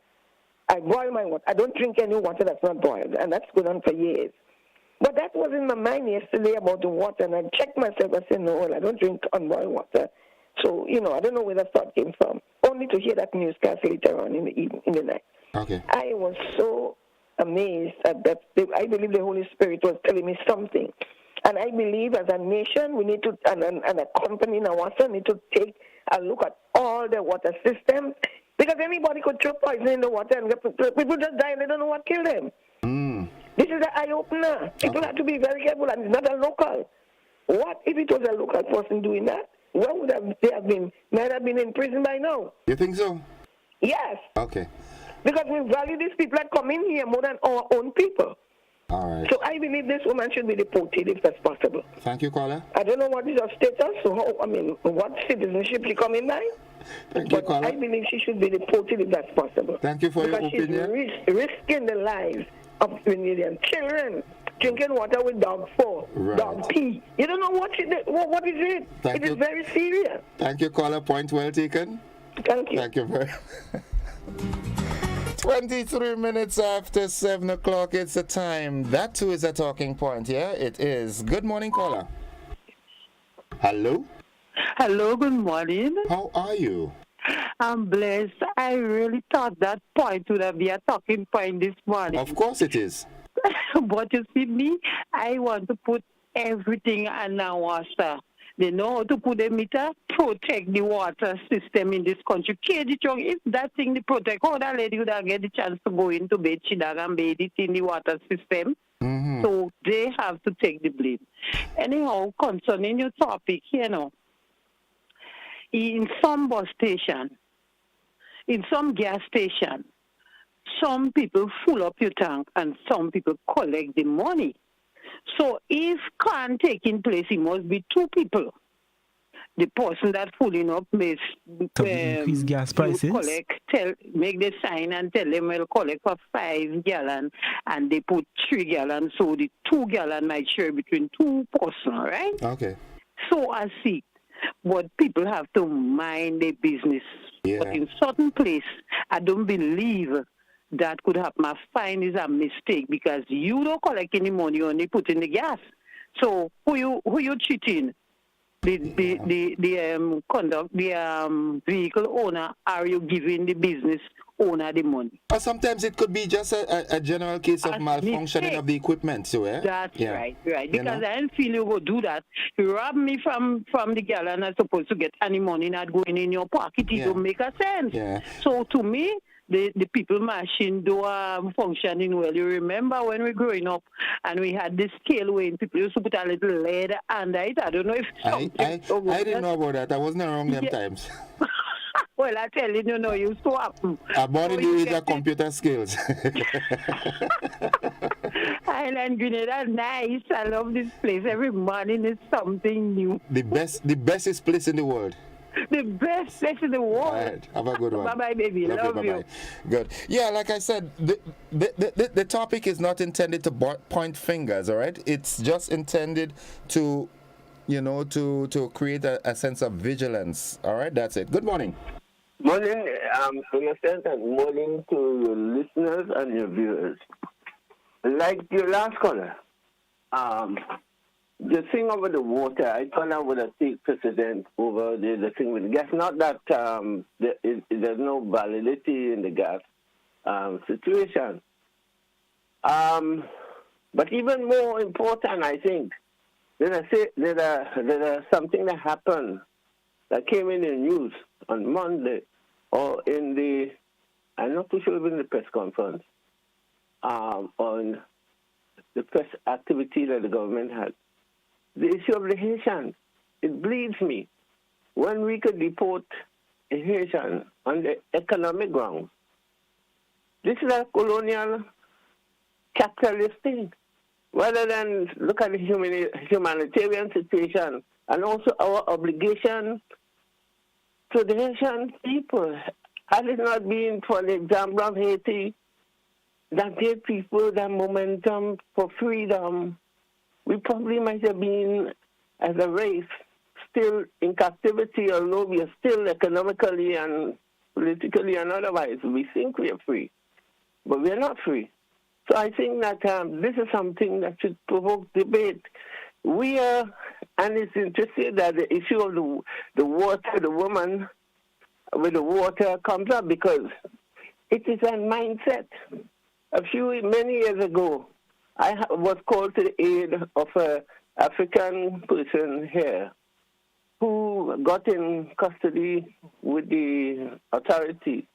I boil my water. I don't drink any water that's not boiled, and that's going on for years. But that was in my mind yesterday about the water, and I checked myself. I said, no, I don't drink unboiled water. So, I don't know where that thought came from, only to hear that newscast later on in the night. Okay. I was so amazed at that. I believe the Holy Spirit was telling me something. And I believe as a nation, we need to, and a company in Nawasa need to take a look at all the water systems, because anybody could throw poison in the water and people just die and they don't know what killed them. This is an eye-opener. People have to be very careful, and it's not a local. What if it was a local person doing that? Where would they have been? Might have been in prison by now. You think so? Yes. Okay. Because we value these people that come in here more than our own people. All right. So I believe this woman should be deported if that's possible. Thank you, caller. I don't know what is her status, what citizenship she come in by. Thank you, caller. I believe she should be deported if that's possible. Thank you for your opinion. Because she's risking the lives of Grenadian children drinking water with dog dog pee. You don't know what she did. What is it? It is very serious. Thank you, caller. Point well taken. Thank you. Thank you very much. 23 minutes after 7 o'clock, it's the time. That too is a talking point, yeah? It is. Good morning, caller. Hello? Hello, good morning. How are you? I'm blessed. I really thought that point would be a talking point this morning. Of course it is. But you see me, I want to put everything on Nawasa. They know how to put a meter, protect the water system in this country. If that thing they protect, how that lady would get the chance to go into bed, she doesn't bathe it in the water system. Mm-hmm. So they have to take the blame. Anyhow, concerning your topic, in some bus station, in some gas station, some people fill up your tank and some people collect the money. So if crime taking place, it must be two people. The person that filling up may increase gas prices. Make the sign and tell them we'll collect for 5 gallons, and they put 3 gallons, so the 2 gallons might share between two persons, right? Okay. So I see. But people have to mind their business. Yeah. But in certain place, I don't believe that could happen. I find is a mistake because you don't collect any money, you only put in the gas. So who you cheating? The vehicle owner, are you giving the business owner the money? Or sometimes it could be just a general case of malfunctioning of the equipment. So, That's right. Because I don't feel you go do that. You rob me from the gallon, I'm supposed to get any money not going in your pocket. It don't make a sense. Yeah. So to me, the people machine do functioning well. You remember when we growing up and we had this scale weighing, people used to put a little lead under it. I don't know if I didn't know about that. I wasn't around them times. Well, I tell you, no, used to happen. I'm born in the age of computer skills. Island Grenada, nice. I love this place. Every morning is something new. The bestest place in the world. The best place in the world. All right. Have a good one. Bye-bye, baby. Love you. Good. Yeah, like I said, the topic is not intended to point fingers, all right? It's just intended to, to create a sense of vigilance, all right? That's it. Good morning. Morning, Innocent, and morning to your listeners and your viewers. Like your last caller, the thing over the water, I thought I would have taken precedent over the thing with gas. Not that there's no validity in the gas situation. But even more important, I think, there's something that happened that came in the news on Monday or in the I'm not too sure even the press conference, on the press activity that the government had. The issue of the Haitians, it bleeds me. When we could deport a Haitian on the economic grounds, this is a colonial capitalist thing. Rather than look at the humanitarian situation and also our obligation to the Haitian people. Had it not been for the example of Haiti that gave people that momentum for freedom, we probably might have been, as a race, still in captivity, although we are still economically and politically and otherwise. We think we are free, but we are not free. So I think that this is something that should provoke debate. We are, and it's interesting that the issue of the water, the woman with the water comes up because it is a mindset. Many years ago, I was called to the aid of an African person here who got in custody with the authorities.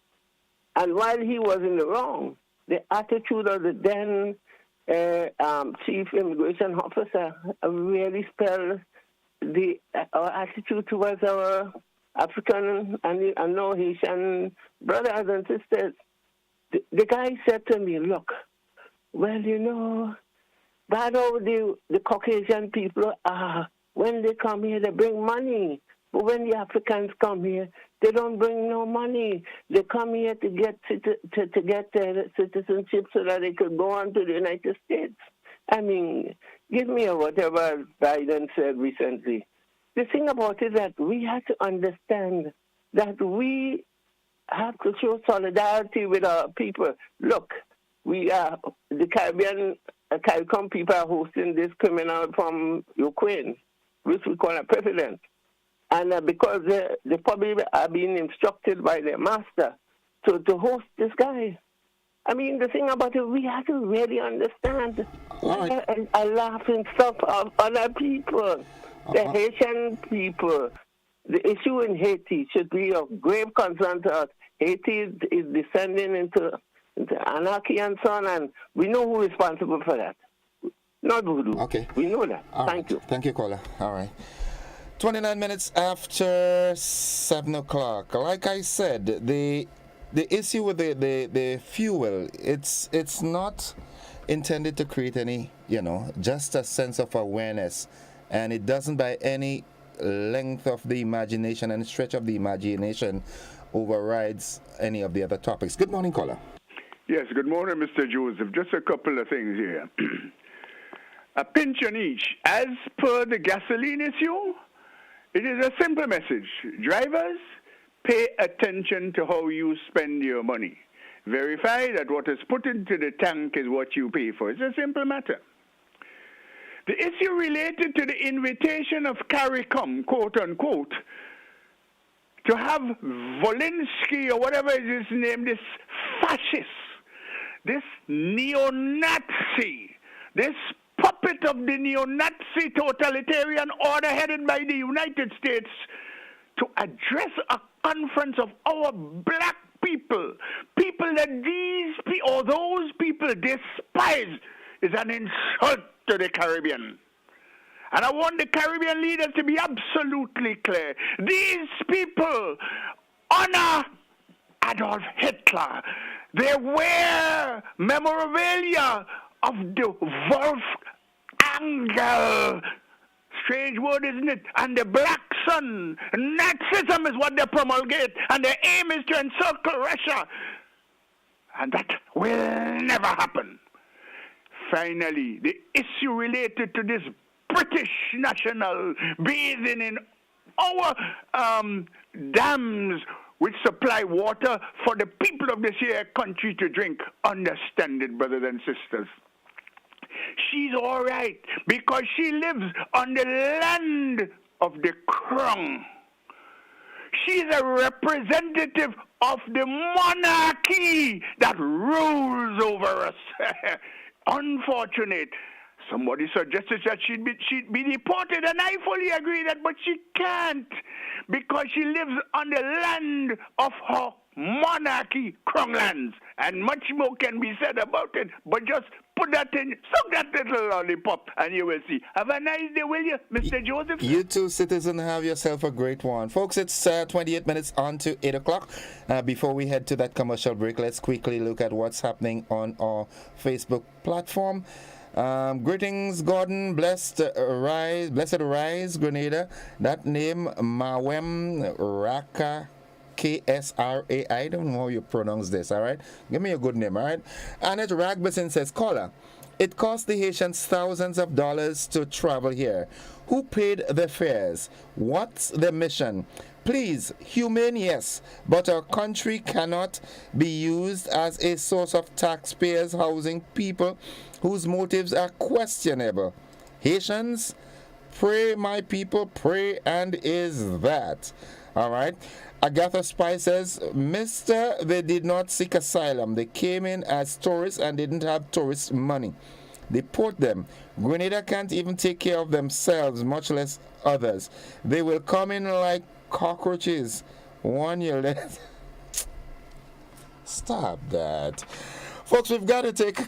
And while he was in the wrong, the attitude of the then chief immigration officer really spelled our attitude towards our African and now Haitian brothers and sisters. The guy said to me, look, well, you know, bad how the Caucasian people are. When they come here, they bring money. But when the Africans come here, they don't bring no money. They come here to get citizenship so that they could go on to the United States. I mean, give me whatever Biden said recently. The thing about it is that we have to understand that we have to show solidarity with our people. Look, we are the CARICOM people are hosting this criminal from Ukraine, which we call a president. And because they probably are being instructed by their master to host this guy. I mean, the thing about it, we have to really understand a laughing stock of other people, the Haitian people. The issue in Haiti should be of grave concern to us. Haiti is descending into anarchy and so on, and we know who is responsible for that. Not voodoo. Okay. We know that. Thank you. Thank you, caller. All right. 29 minutes after 7 o'clock. Like I said, the issue with the fuel, it's not intended to create any, just a sense of awareness. And it doesn't by any length of the imagination and stretch of the imagination overrides any of the other topics. Good morning, caller. Yes, good morning, Mr. Joseph. Just a couple of things here. A pinch on each. As per the gasoline issue, it is a simple message. Drivers, pay attention to how you spend your money. Verify that what is put into the tank is what you pay for. It's a simple matter. The issue related to the invitation of CARICOM, quote unquote, to have Volinsky or whatever is his name, this fascist, this neo-Nazi, this puppet of the neo-Nazi totalitarian order headed by the United States to address a conference of our black people that those people despise, is an insult to the Caribbean. And I want the Caribbean leaders to be absolutely clear. These people honor Adolf Hitler. They wear memorabilia of the Wolfgang. Strange word, isn't it? And the Black Sun. Nazism is what they promulgate. And their aim is to encircle Russia. And that will never happen. Finally, the issue related to this British national bathing in our dams which supply water for the people of this here country to drink. Understand it, brothers and sisters. She's all right because she lives on the land of the crown. She's a representative of the monarchy that rules over us. Unfortunate. Somebody suggested that she'd be deported, and I fully agree that, but she can't because she lives on the land of her monarchy, Kronglands, and much more can be said about it, but just put that in, suck that little lollipop, and you will see. Have a nice day, will you, Mr. Joseph? You too, citizen. Have yourself a great one. Folks, it's 28 minutes on to 8 o'clock. Before we head to that commercial break, let's quickly look at what's happening on our Facebook platform. Greetings, Gordon. Blessed arise, Grenada. That name, Mawem Raka KSRA. I don't know how you pronounce this, all right? Give me a good name, all right? Annette Ragbison says, caller, it cost the Haitians thousands of dollars to travel here. Who paid the fares? What's the mission? Please, humane, yes, but our country cannot be used as a source of taxpayers housing people whose motives are questionable. Haitians, pray, my people, pray, and is that. All right. Agatha Spy says, Mister, they did not seek asylum. They came in as tourists and didn't have tourist money. Deport them. Grenada can't even take care of themselves, much less others. They will come in like cockroaches. 1 year later. Stop that. Folks, we've got to take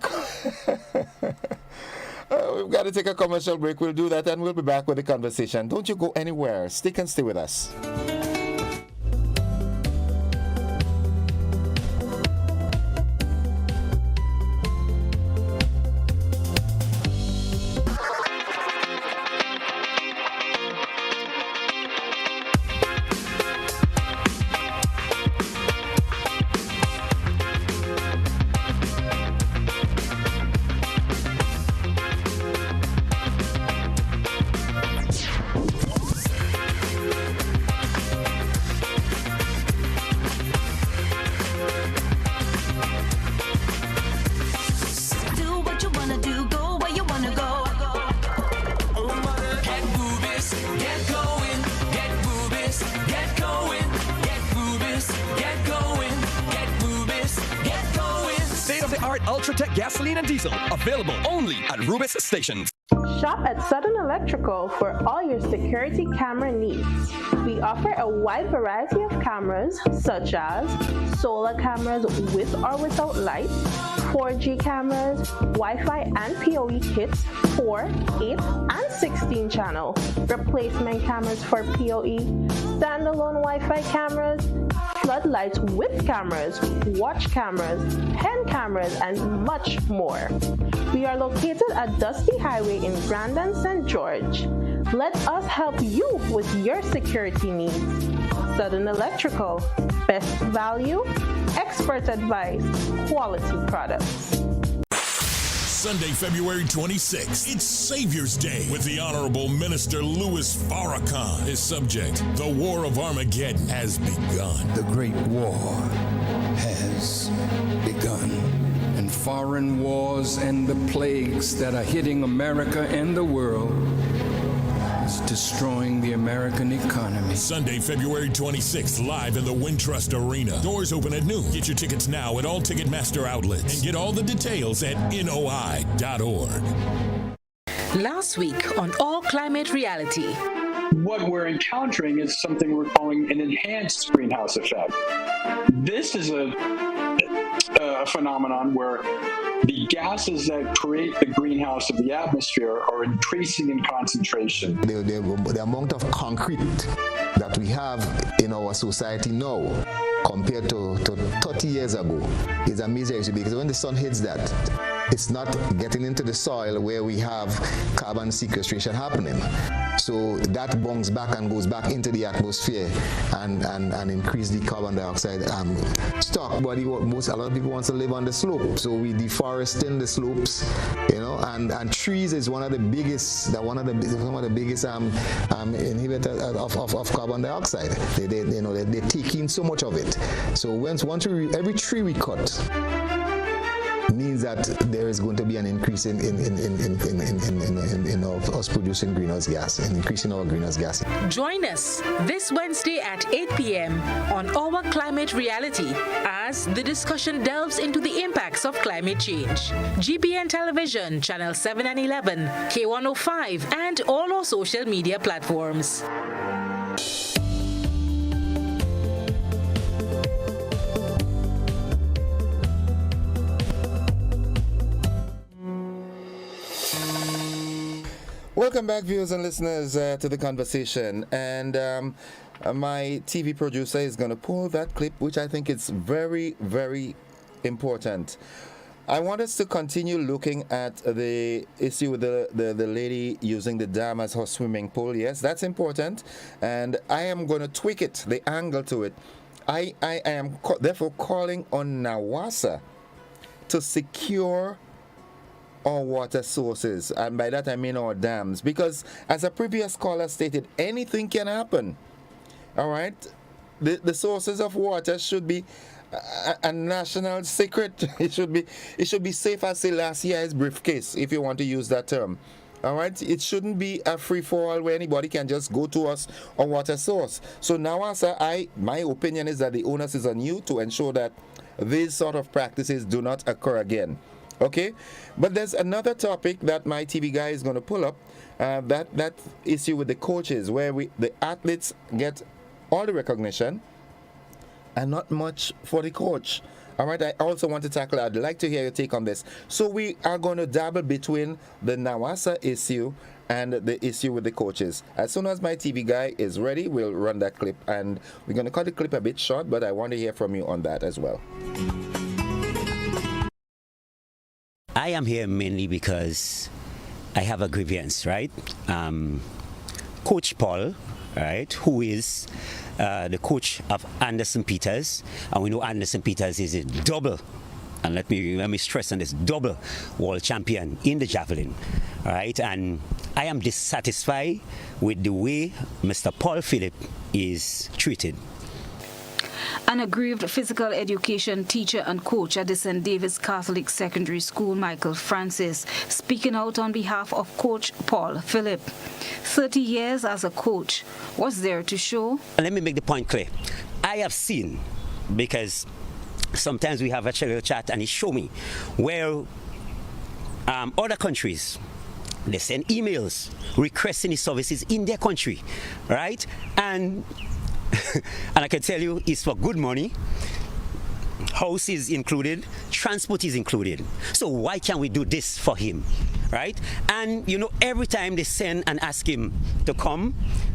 a commercial break. We'll do that and we'll be back with the conversation. Don't you go anywhere. Stick and stay with us. Ultratech gasoline and diesel, available only at Rubis stations. Shop at Southern Electrical for all your security camera needs. We offer a wide variety of cameras such as solar cameras with or without lights, 4G cameras, Wi-Fi and PoE kits, 4, 8, and 16 channel, replacement cameras for PoE, standalone Wi-Fi cameras, floodlights with cameras, watch cameras, pen cameras, and much more. We are located at Dusty Highway in Grandin, St. George. Let us help you with your security needs. Southern Electrical, best value, expert advice, quality products. Sunday, February 26th, it's Savior's Day with the Honorable Minister Louis Farrakhan. His subject, the War of Armageddon has begun. The Great War has begun. And foreign wars and the plagues that are hitting America and the world is destroying the American economy. Sunday, February 26th, live in the Wintrust Arena. Doors open at noon. Get your tickets now at all Ticketmaster outlets and get all the details at NOI.org. Last week on All Climate Reality. What we're encountering is something we're calling an enhanced greenhouse effect. This is a phenomenon where the gases that create the greenhouse of the atmosphere are increasing in concentration. The amount of concrete that we have in our society now compared to 30 years ago is amazing, because when the sun hits that, it's not getting into the soil where we have carbon sequestration happening. So that bounces back and goes back into the atmosphere and increase the carbon dioxide stock. But a lot of people want to live on the slope, so we deforesting the slopes, and trees is one of the biggest inhibitors of carbon dioxide. They take in so much of it. So every tree we cut means that there is going to be an increase in us producing greenhouse gas, and increasing our greenhouse gas. Join us this Wednesday at 8 p.m. on Our Climate Reality as the discussion delves into the impacts of climate change. GBN Television, Channel 7 and 11, K105, and all our social media platforms. Welcome back, viewers and listeners, to the conversation. And my TV producer is going to pull that clip, which I think is very, very important. I want us to continue looking at the issue with the lady using the dam as her swimming pool. Yes, that's important. And I am going to tweak it, the angle to it. I am therefore calling on NAWASA to secure our water sources, and by that I mean our dams, because as a previous caller stated, anything can happen. All right, the sources of water should be a national secret. It should be safe as Selassie's briefcase, if you want to use that term. All right, it shouldn't be a free for all where anybody can just go to us a water source. So now, my opinion is that the onus is on you to ensure that these sort of practices do not occur again. Okay, but there's another topic that my TV guy is going to pull up. That issue with the coaches, where the athletes get all the recognition and not much for the coach. All right, I also want to tackle, I'd like to hear your take on this. So we are going to dabble between the NAWASA issue and the issue with the coaches. As soon as my TV guy is ready, we'll run that clip. And we're going to cut the clip a bit short, but I want to hear from you on that as well. I am here mainly because I have a grievance, right? Coach Paul, right, who is the coach of Anderson Peters, and we know Anderson Peters is a double, and let me stress on this, double world champion in the javelin, right? And I am dissatisfied with the way Mr. Paul Phillip is treated. An aggrieved physical education teacher and coach at the St. David's Catholic Secondary School, Michael Francis, speaking out on behalf of Coach Paul Phillip. 30 years as a coach, what's there to show? Let me make the point clear. I have seen, because sometimes we have a chat and he show me where other countries, they send emails requesting his services in their country, right? And I can tell you it's for good money. House is included, transport is included. So why can't we do this for him, right? And every time they send and ask him to come,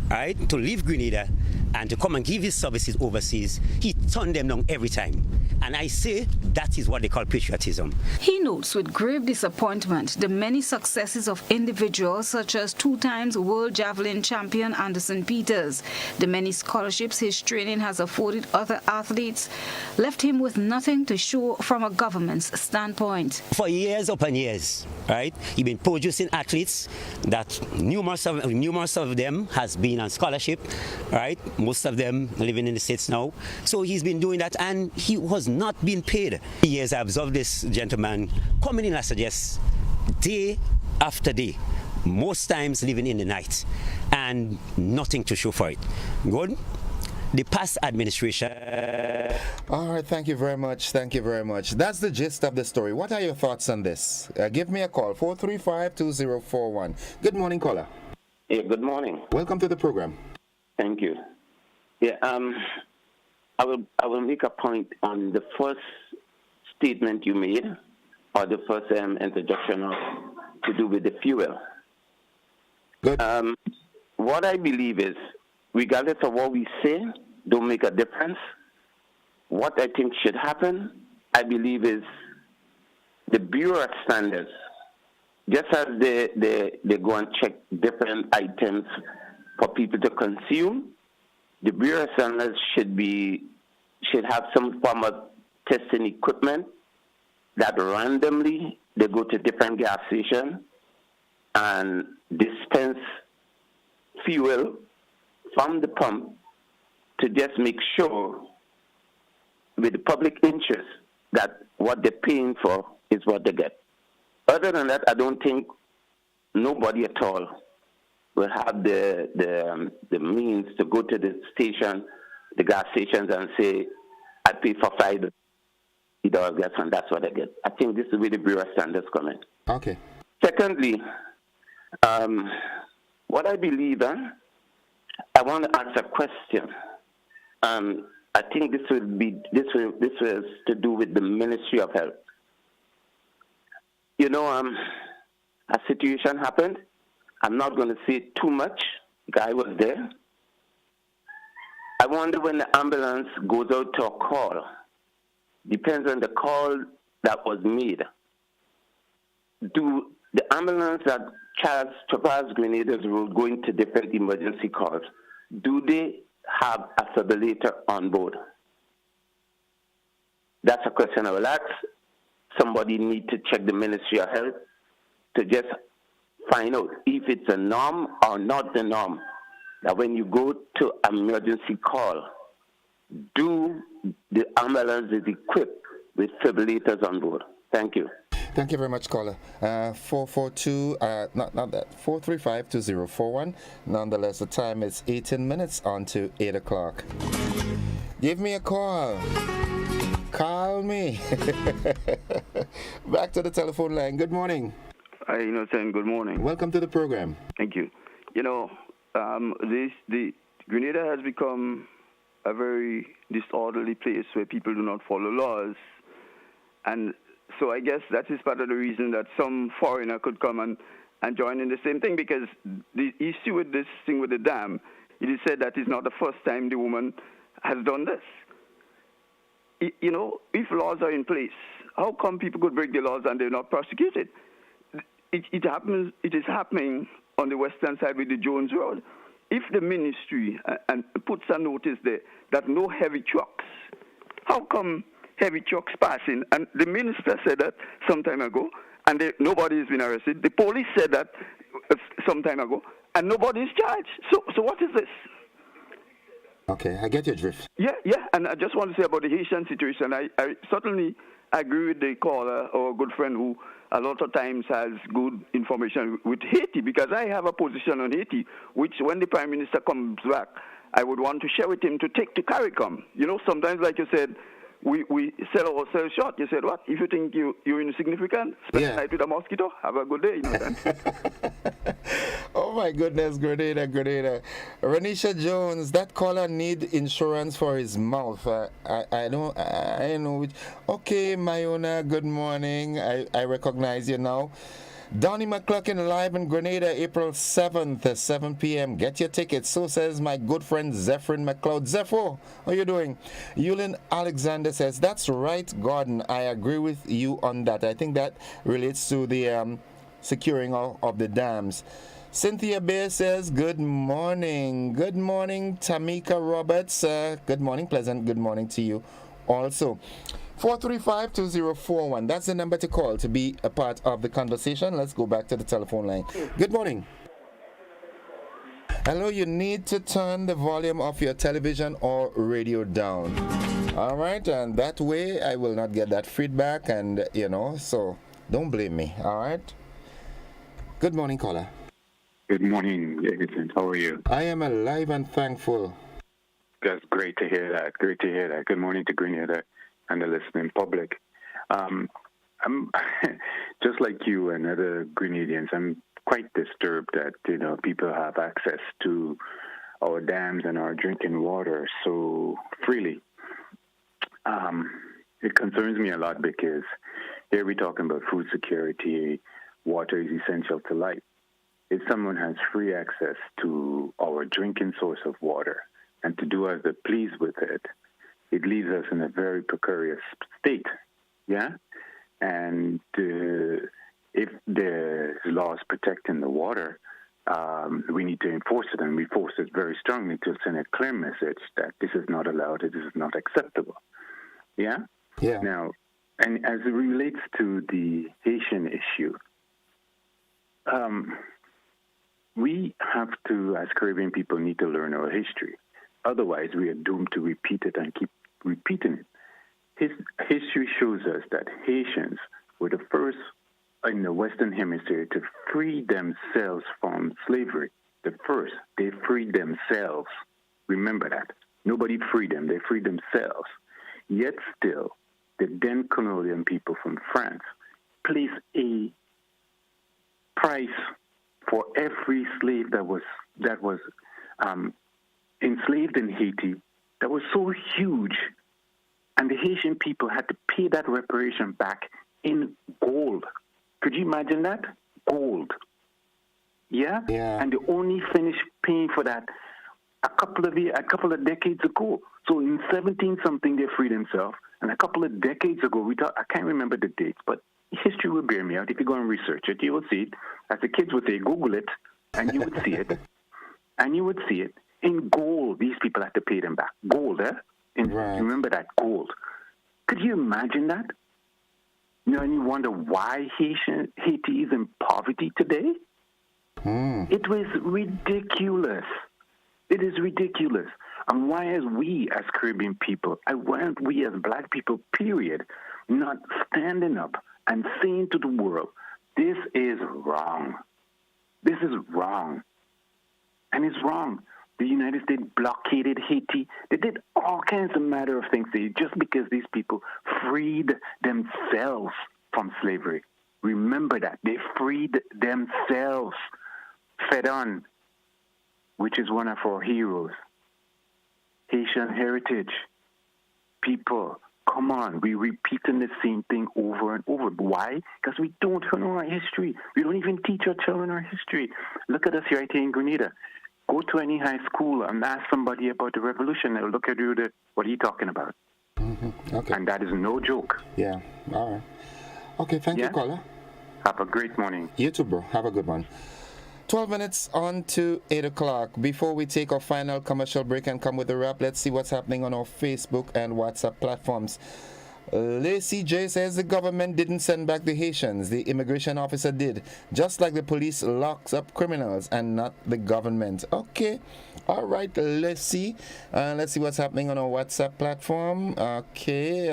right, to leave Grenada and to come and give his services overseas, he turned them down every time. And I say that is what they call patriotism. He notes with grave disappointment the many successes of individuals such as 2 times world javelin champion Anderson Peters. The many scholarships his training has afforded other athletes left him with nothing to show from a government's standpoint. For years upon years, right, he's been producing athletes that numerous of them has been on scholarship, right? Most of them living in the States now. So he's been doing that, and he was not being paid. Years I observed this gentleman coming in, I suggest, day after day, most times living in the night, and nothing to show for it. Good. The past administration. All right, thank you very much. Thank you very much. That's the gist of the story. What are your thoughts on this? Give me a call, 435-2041. Good morning, caller. Yeah, good morning. Welcome to the program. Thank you. Yeah, I will make a point on the first statement you made, or the first introduction to do with the fuel. Good. What I believe is, regardless of what we say, don't make a difference. What I think should happen, I believe, is the Bureau of Standards, just as they go and check different items for people to consume, the Bureau of Standards should have some form of testing equipment that randomly they go to different gas stations and dispense fuel from the pump to just make sure, with the public interest, that what they're paying for is what they get. Other than that, I don't think nobody at all will have the means to go to the station, the gas stations, and say, I pay for $5 gas, and that's what I get. I think this is where the Bureau of Standards come in. Okay. Secondly, what I believe, I want to ask a question. I think this was to do with the Ministry of Health. A situation happened, I'm not going to say too much. Guy was there. I wonder when the ambulance goes out to a call, depends on the call that was made. Do the ambulance that traverse Grenada's road going to different emergency calls, do they have a defibrillator on board? That's a question I will ask. Somebody need to check the Ministry of Health to just find out if it's a norm or not the norm. That when you go to an emergency call, do the ambulance is equipped with defibrillators on board? Thank you. Thank you very much, caller. 435-2041. Nonetheless, the time is 18 minutes on to 8 o'clock. Give me a call. Call me. Back to the telephone line. Good morning. Hi, Innocent. Good morning. Welcome to the program. Thank you. The Grenada has become a very disorderly place where people do not follow laws. And so I guess that is part of the reason that some foreigner could come and join in the same thing, because the issue with this thing with the dam, it is said that it's not the first time the woman has done this. If laws are in place, how come people could break the laws and they're not prosecuted? It is happening on the western side with the Jones Road. If the ministry and puts a notice there that no heavy trucks, how come heavy trucks passing? And the minister said that some time ago, and nobody has been arrested. The police said that some time ago, and nobody is charged. So what is this? Okay, I get your drift. Yeah, and I just want to say about the Haitian situation, I certainly agree with the caller or a good friend who a lot of times has good information with Haiti, because I have a position on Haiti, which when the Prime Minister comes back, I would want to share with him to take to CARICOM. Sometimes, like you said, we sell ourselves short. You said, what? If you think you're insignificant, spend the night with a mosquito, have a good day, then. Oh my goodness, Grenada. Renisha Jones, that caller need insurance for his mouth. I know which. Okay, Mayona, good morning. I recognize you now. Donnie McCluckin live in Grenada, April 7th, 7 p.m. Get your tickets. So says my good friend Zephyrin McLeod. Zepho, how you doing? Yulin Alexander says, that's right, Gordon. I agree with you on that. I think that relates to the securing of the dams. Cynthia Bear says, good morning. Good morning, Tamika Roberts. Good morning, pleasant. Good morning to you also. 435-2041. That's the number to call to be a part of the conversation. Let's go back to the telephone line. Good morning. Hello, you need to turn the volume of your television or radio down. All right, and that way I will not get that feedback, and so don't blame me. All right. Good morning, caller. Good morning, Edison. How are you? I am alive and thankful. That's great to hear that. Good morning to Grenada and the listening public. I'm just like you and other Grenadians. I'm quite disturbed that people have access to our dams and our drinking water so freely. It concerns me a lot because here we're talking about food security. Water is essential to life. If someone has free access to our drinking source of water and to do as they please with it, it leaves us in a very precarious state, yeah? And if there's laws protecting the water, we need to enforce it, and we force it very strongly to send a clear message that this is not allowed, this is not acceptable, yeah? Yeah. Now, and as it relates to the Haitian issue, we have to, as Caribbean people, need to learn our history. Otherwise, we are doomed to repeat it and keep repeating it. History shows us that Haitians were the first in the Western Hemisphere to free themselves from slavery. The first, they freed themselves. Remember that. Nobody freed them. They freed themselves. Yet still, the then colonial people from France placed a price for every slave that was enslaved in Haiti that was so huge, and the Haitian people had to pay that reparation back in gold. Could you imagine that? Gold. Yeah? And they only finished paying for that a couple of decades ago. So in 17-something, they freed themselves. And a couple of decades ago, I can't remember the dates, but history will bear me out. If you go and research it, you will see it. As the kids would say, Google it, and you would see it. And you would see it. In gold, these people had to pay them back. Gold, eh? Remember that, gold. Could you imagine that? And you wonder why Haiti is in poverty today? It was ridiculous. It is ridiculous. And why, as we as Caribbean people, why aren't we as black people, period, not standing up and saying to the world, this is wrong. This is wrong. And it's wrong. The United States blockaded Haiti. They did all kinds of matter of things just because these people freed themselves from slavery. Remember that. They freed themselves. Fedon, which is one of our heroes. Haitian heritage. People, come on. We're repeating the same thing over and over. Why? Because we don't know our history. We don't even teach our children our history. Look at us right here in Grenada. Go to any high school and ask somebody about the revolution. They'll look at you, what are you talking about? Okay. And that is no joke. Yeah, all right. Okay, thank you, caller. Have a great morning. You too, bro. Have a good one. 12 minutes on to 8 o'clock. Before we take our final commercial break and come with the wrap, let's see what's happening on our Facebook and WhatsApp platforms. Lacey J says the government didn't send back the Haitians. The immigration officer did. Just like the police locks up criminals and not the government. Okay. All right, let's see. Let's see what's happening on our WhatsApp platform. Okay.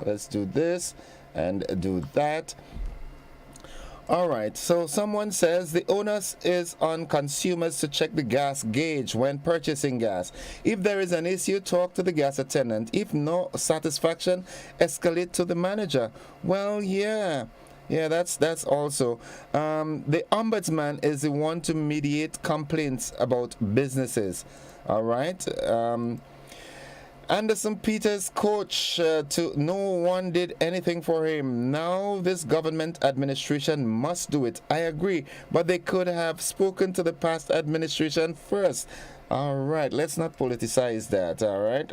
Let's do this and do that. All right, so someone says the onus is on consumers to check the gas gauge when purchasing gas. If there is an issue, talk to the gas attendant. If no satisfaction, escalate to the manager. Well, yeah, that's also. The ombudsman is the one to mediate complaints about businesses. All right. Anderson Peters, coach, to no one did anything for him. Now this government administration must do it. I agree, but they could have spoken to the past administration first. All right, let's not politicize that. All right.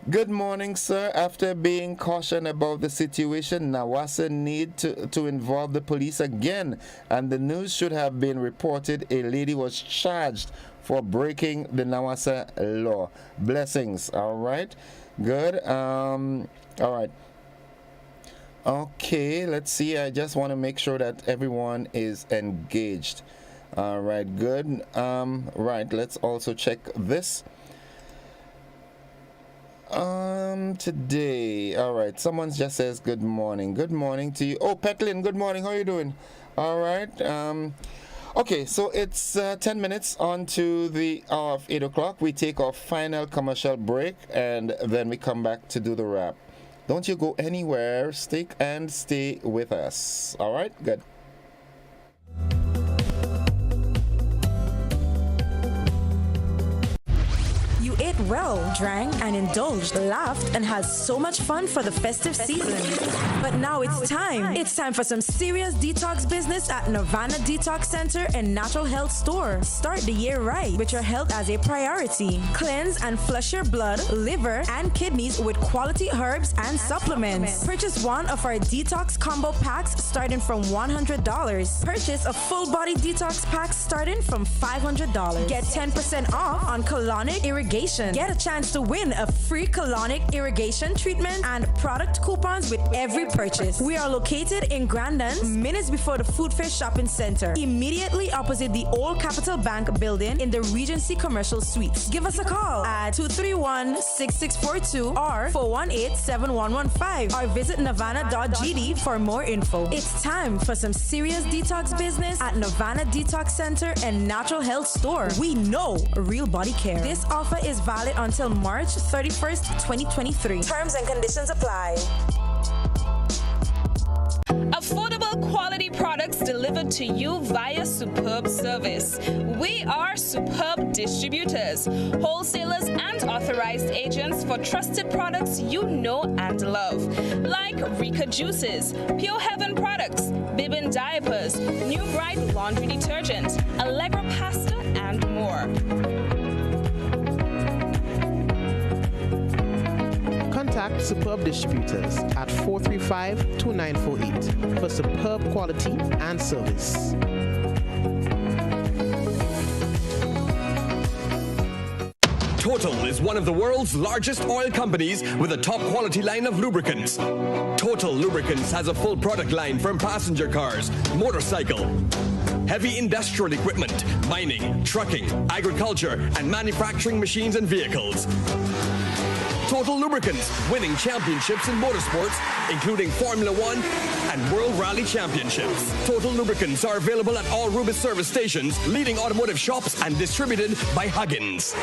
Good morning, sir. After being cautioned about the situation, Nawasa need to involve the police again, and the news should have been reported. A lady was charged for breaking the Nawasa law. Blessings. All right. Good. All right. Okay, let's see. I just want to make sure that everyone is engaged. All right, good. Right, let's also check this. Today, all right, someone just says good morning. Good morning to you. Oh, Petlin, good morning. How are you doing? All right. Okay, so it's 10 minutes on to the hour of 8 o'clock. We take our final commercial break, and then we come back to do the wrap. Don't you go anywhere. Stick and stay with us. All right, good. You ate well, drank and indulged, laughed and had so much fun for the festive season. But now it's time. It's time for some serious detox business at Nirvana Detox Center and Natural Health Store. Start the year right with your health as a priority. Cleanse and flush your blood, liver, and kidneys with quality herbs and supplements. Purchase one of our detox combo packs starting from $100. Purchase a full body detox pack starting from $500. Get 10% off on colonic irrigation. Get a chance to win a free colonic irrigation treatment and product coupons with every purchase. We are located in Grandans, minutes before the Food Fair Shopping Center, immediately opposite the old Capital Bank building in the Regency Commercial Suites. Give us a call at 231-6642 or 418-7115 or visit nirvana.gd for more info. It's time for some serious detox business at Nirvana Detox Center and Natural Health Store. We know real body care. This offer is valid until March 31st, 2023. Terms and conditions apply. Affordable quality products products delivered to you via superb service. We are Superb Distributors, wholesalers and authorized agents for trusted products you know and love, like Rika Juices, Pure Heaven products, Bibin diapers, New Bright laundry detergent, Allegra pasta, and more. Contact Superb Distributors at 435-2948 for superb quality and service. Total is one of the world's largest oil companies with a top quality line of lubricants. Total Lubricants has a full product line from passenger cars, motorcycle, heavy industrial equipment, mining, trucking, agriculture, and manufacturing machines and vehicles. Total Lubricants, winning championships in motorsports, including Formula One and World Rally Championships. Total Lubricants are available at all Rubis service stations, leading automotive shops, and distributed by Huggins.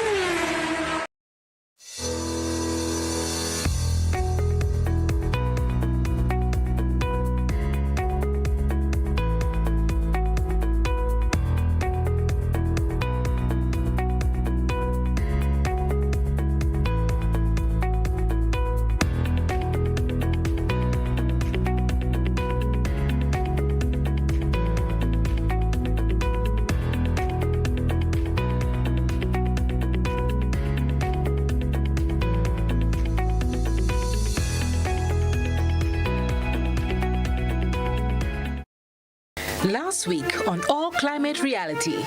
Last week on All Climate Reality.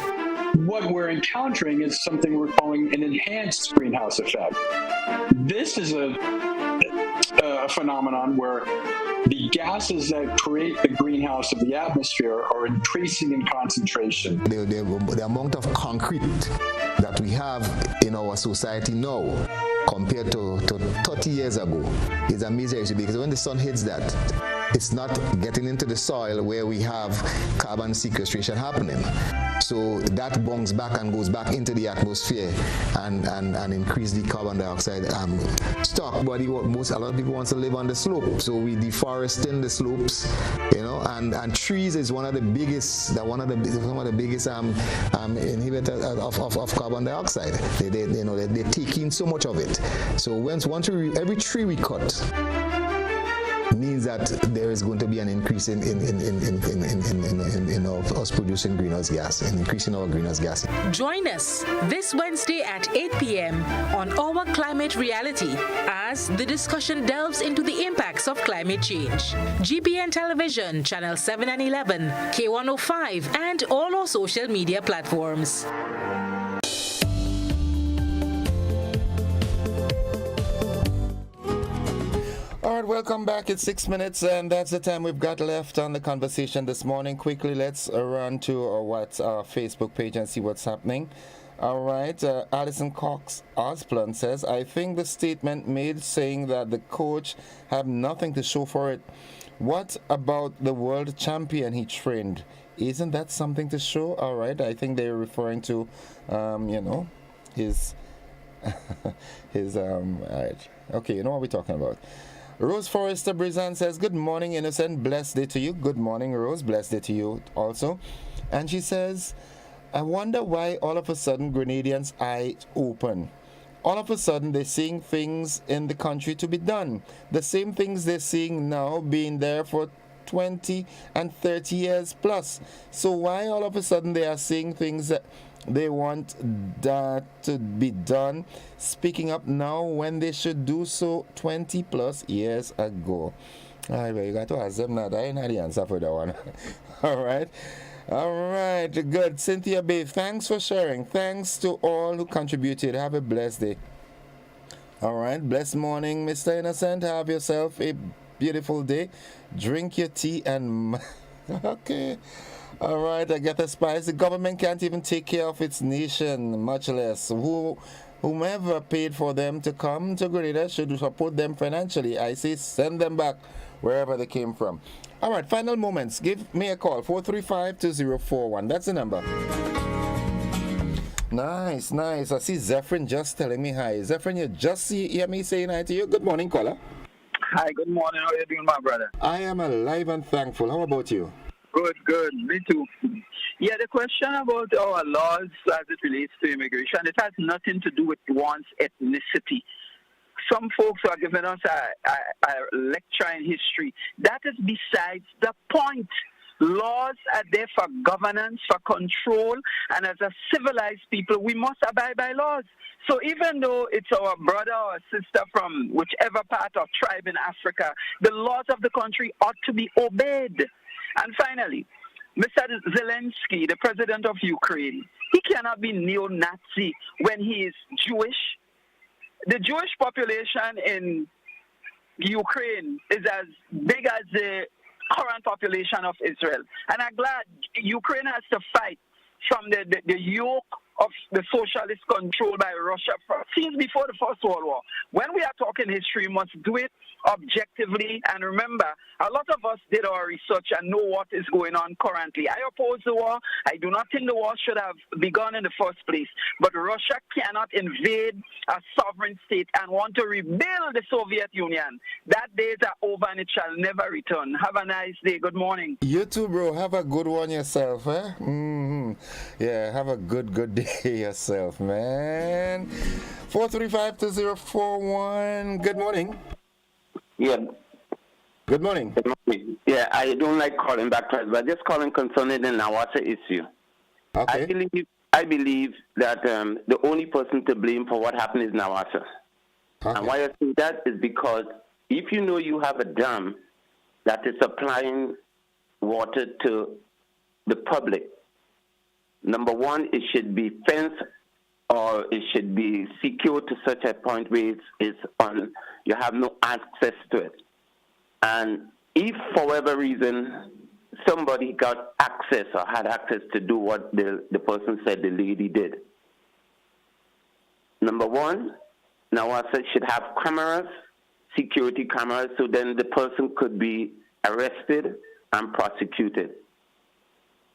What we're encountering is something we're calling an enhanced greenhouse effect. This is a phenomenon where the gases that create the greenhouse of the atmosphere are increasing in concentration. The amount of concrete that we have in our society now compared to 30 years ago is amazing, because when the sun hits that, it's not getting into the soil where we have carbon sequestration happening. So that bounces back and goes back into the atmosphere and increase the carbon dioxide stock. But a lot of people want to live on the slope, so we deforesting the slopes, and trees is one of the biggest inhibitors of carbon dioxide. They take in so much of it. So every tree we cut means that there is going to be an increase in us producing greenhouse gas, and increasing our greenhouse gas. Join us this Wednesday at 8 p.m. on Our Climate Reality as the discussion delves into the impacts of climate change. GBN Television, Channel 7 and 11, K105, and all our social media platforms. All right, welcome back. It's 6 minutes, and that's the time we've got left on the conversation this morning. Quickly, let's run to our Facebook page and see what's happening. All right, Alison Cox Osplund says, I think the statement made saying that the coach have nothing to show for it. What about the world champion he trained? Isn't that something to show? All right, I think they're referring to, his, all right. Okay, you know what we're talking about. Rose Forrester Brizan says, good morning, innocent. Blessed day to you. Good morning, Rose. Blessed day to you also. And she says, I wonder why all of a sudden Grenadians' eyes open. All of a sudden they're seeing things in the country to be done. The same things they're seeing now being there for 20 and 30 years plus. So why all of a sudden they are seeing things that they want that to be done, speaking up now when they should do so 20 plus years ago? All right, well, you got to ask them now. I ain't had the answer for that one. All right, good. Cynthia Bay, thanks for sharing. Thanks to all who contributed. Have a blessed day. All right, blessed morning, Mr. Innocent. Have yourself a beautiful day. Drink your tea and... Okay. All right, I get the spice. The government can't even take care of its nation, much less whomever paid for them to come to Grenada should support them financially. I say send them back wherever they came from. All right, final moments. Give me a call, 435-2041. That's the number. Nice. I see Zephyrin just telling me hi. Zephyrin, you just hear me saying hi to you. Good morning, caller. Hi, good morning. How are you doing, my brother? I am alive and thankful. How about you? Good. Me too. Yeah, the question about our laws as it relates to immigration, it has nothing to do with one's ethnicity. Some folks are giving us a lecture in history. That is besides the point. Laws are there for governance, for control, and as a civilized people, we must abide by laws. So even though it's our brother or sister from whichever part or tribe in Africa, the laws of the country ought to be obeyed. And finally, Mr. Zelensky, the president of Ukraine, he cannot be neo-Nazi when he is Jewish. The Jewish population in Ukraine is as big as the current population of Israel. And I'm glad Ukraine has to fight from the yoke of the socialist control by Russia since before the First World War. When we are talking history, we must do it objectively. And remember, a lot of us did our research and know what is going on currently. I oppose the war. I do not think the war should have begun in the first place. But Russia cannot invade a sovereign state and want to rebuild the Soviet Union. That days are over and it shall never return. Have a nice day. Good morning. You too, bro. Have a good one yourself, eh? Yeah, have a good day yourself, man. 435-2041. Good morning. Yeah. Good morning. Good morning. Yeah, I don't like calling back twice, but just calling concerning the Nawasa issue. Okay. I believe that the only person to blame for what happened is Nawasa. Okay. And why I say that is because if you know you have a dam that is supplying water to the public, number one, it should be fenced or it should be secured to such a point where you have no access to it. And if for whatever reason somebody got access or had access to do what the person said the lady did, number one, Nawasa should have cameras, security cameras, so then the person could be arrested and prosecuted.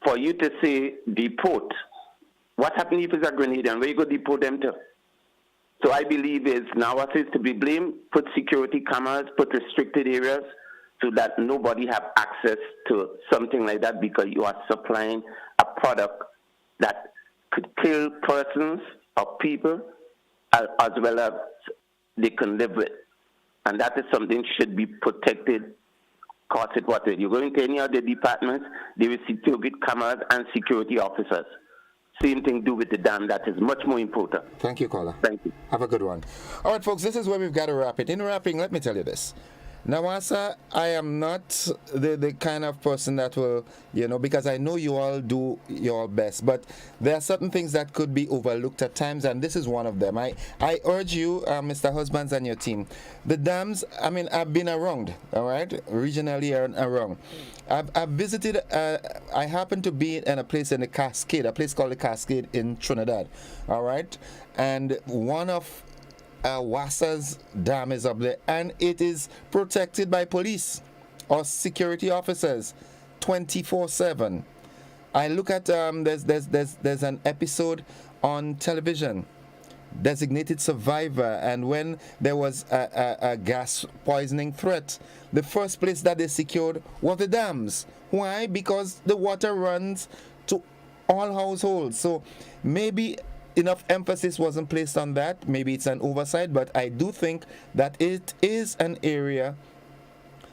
For you to say deport, what happens if it's a Grenadian? Where you go deport them to? So I believe is Nawasa is to be blamed, put security cameras, put restricted areas so that nobody have access to something like that because you are supplying a product that could kill persons or people as well as they can live with. And that is something should be protected. Cost it what it. You go into any other departments, there is security cameras and security officers. Same thing do with the dam. That is much more important. Thank you, caller. Thank you. Have a good one. All right, folks, this is where we've got to wrap it. In wrapping, let me tell you this. Nawasa, I am not the kind of person that will, because I know you all do your best, but there are certain things that could be overlooked at times, and this is one of them. I urge you, Mr. Husbands and your team, the dams, I've been around, all right, regionally around. I've visited, I happen to be in a place in the Cascade, a place called the Cascade in Trinidad, all right, and one of Wasa's dam is up there, and it is protected by police or security officers 24/7. I look at there's an episode on television, Designated Survivor, and when there was a gas poisoning threat, the first place that they secured were the dams. Why? Because the water runs to all households. So maybe enough emphasis wasn't placed on that. Maybe it's an oversight, but I do think that it is an area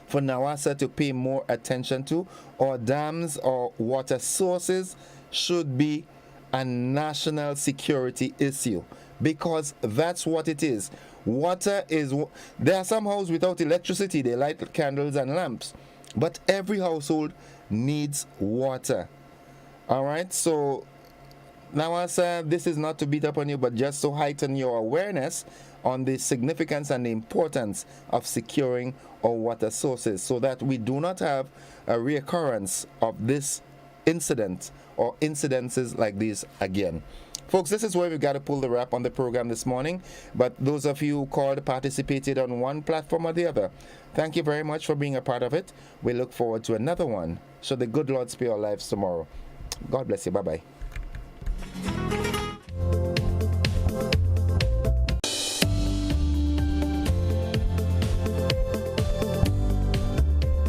for Nawasa to pay more attention to. Or dams or water sources should be a national security issue, because that's what it is. Water is, there are some houses without electricity, they light candles and lamps, but every household needs water. All right, so Nawasa, this is not to beat up on you, but just to heighten your awareness on the significance and the importance of securing our water sources so that we do not have a reoccurrence of this incident or incidences like these again. Folks, this is where we've got to pull the wrap on the program this morning, but those of you who called, participated on one platform or the other, thank you very much for being a part of it. We look forward to another one. So the good Lord spare our lives tomorrow. God bless you. Bye-bye.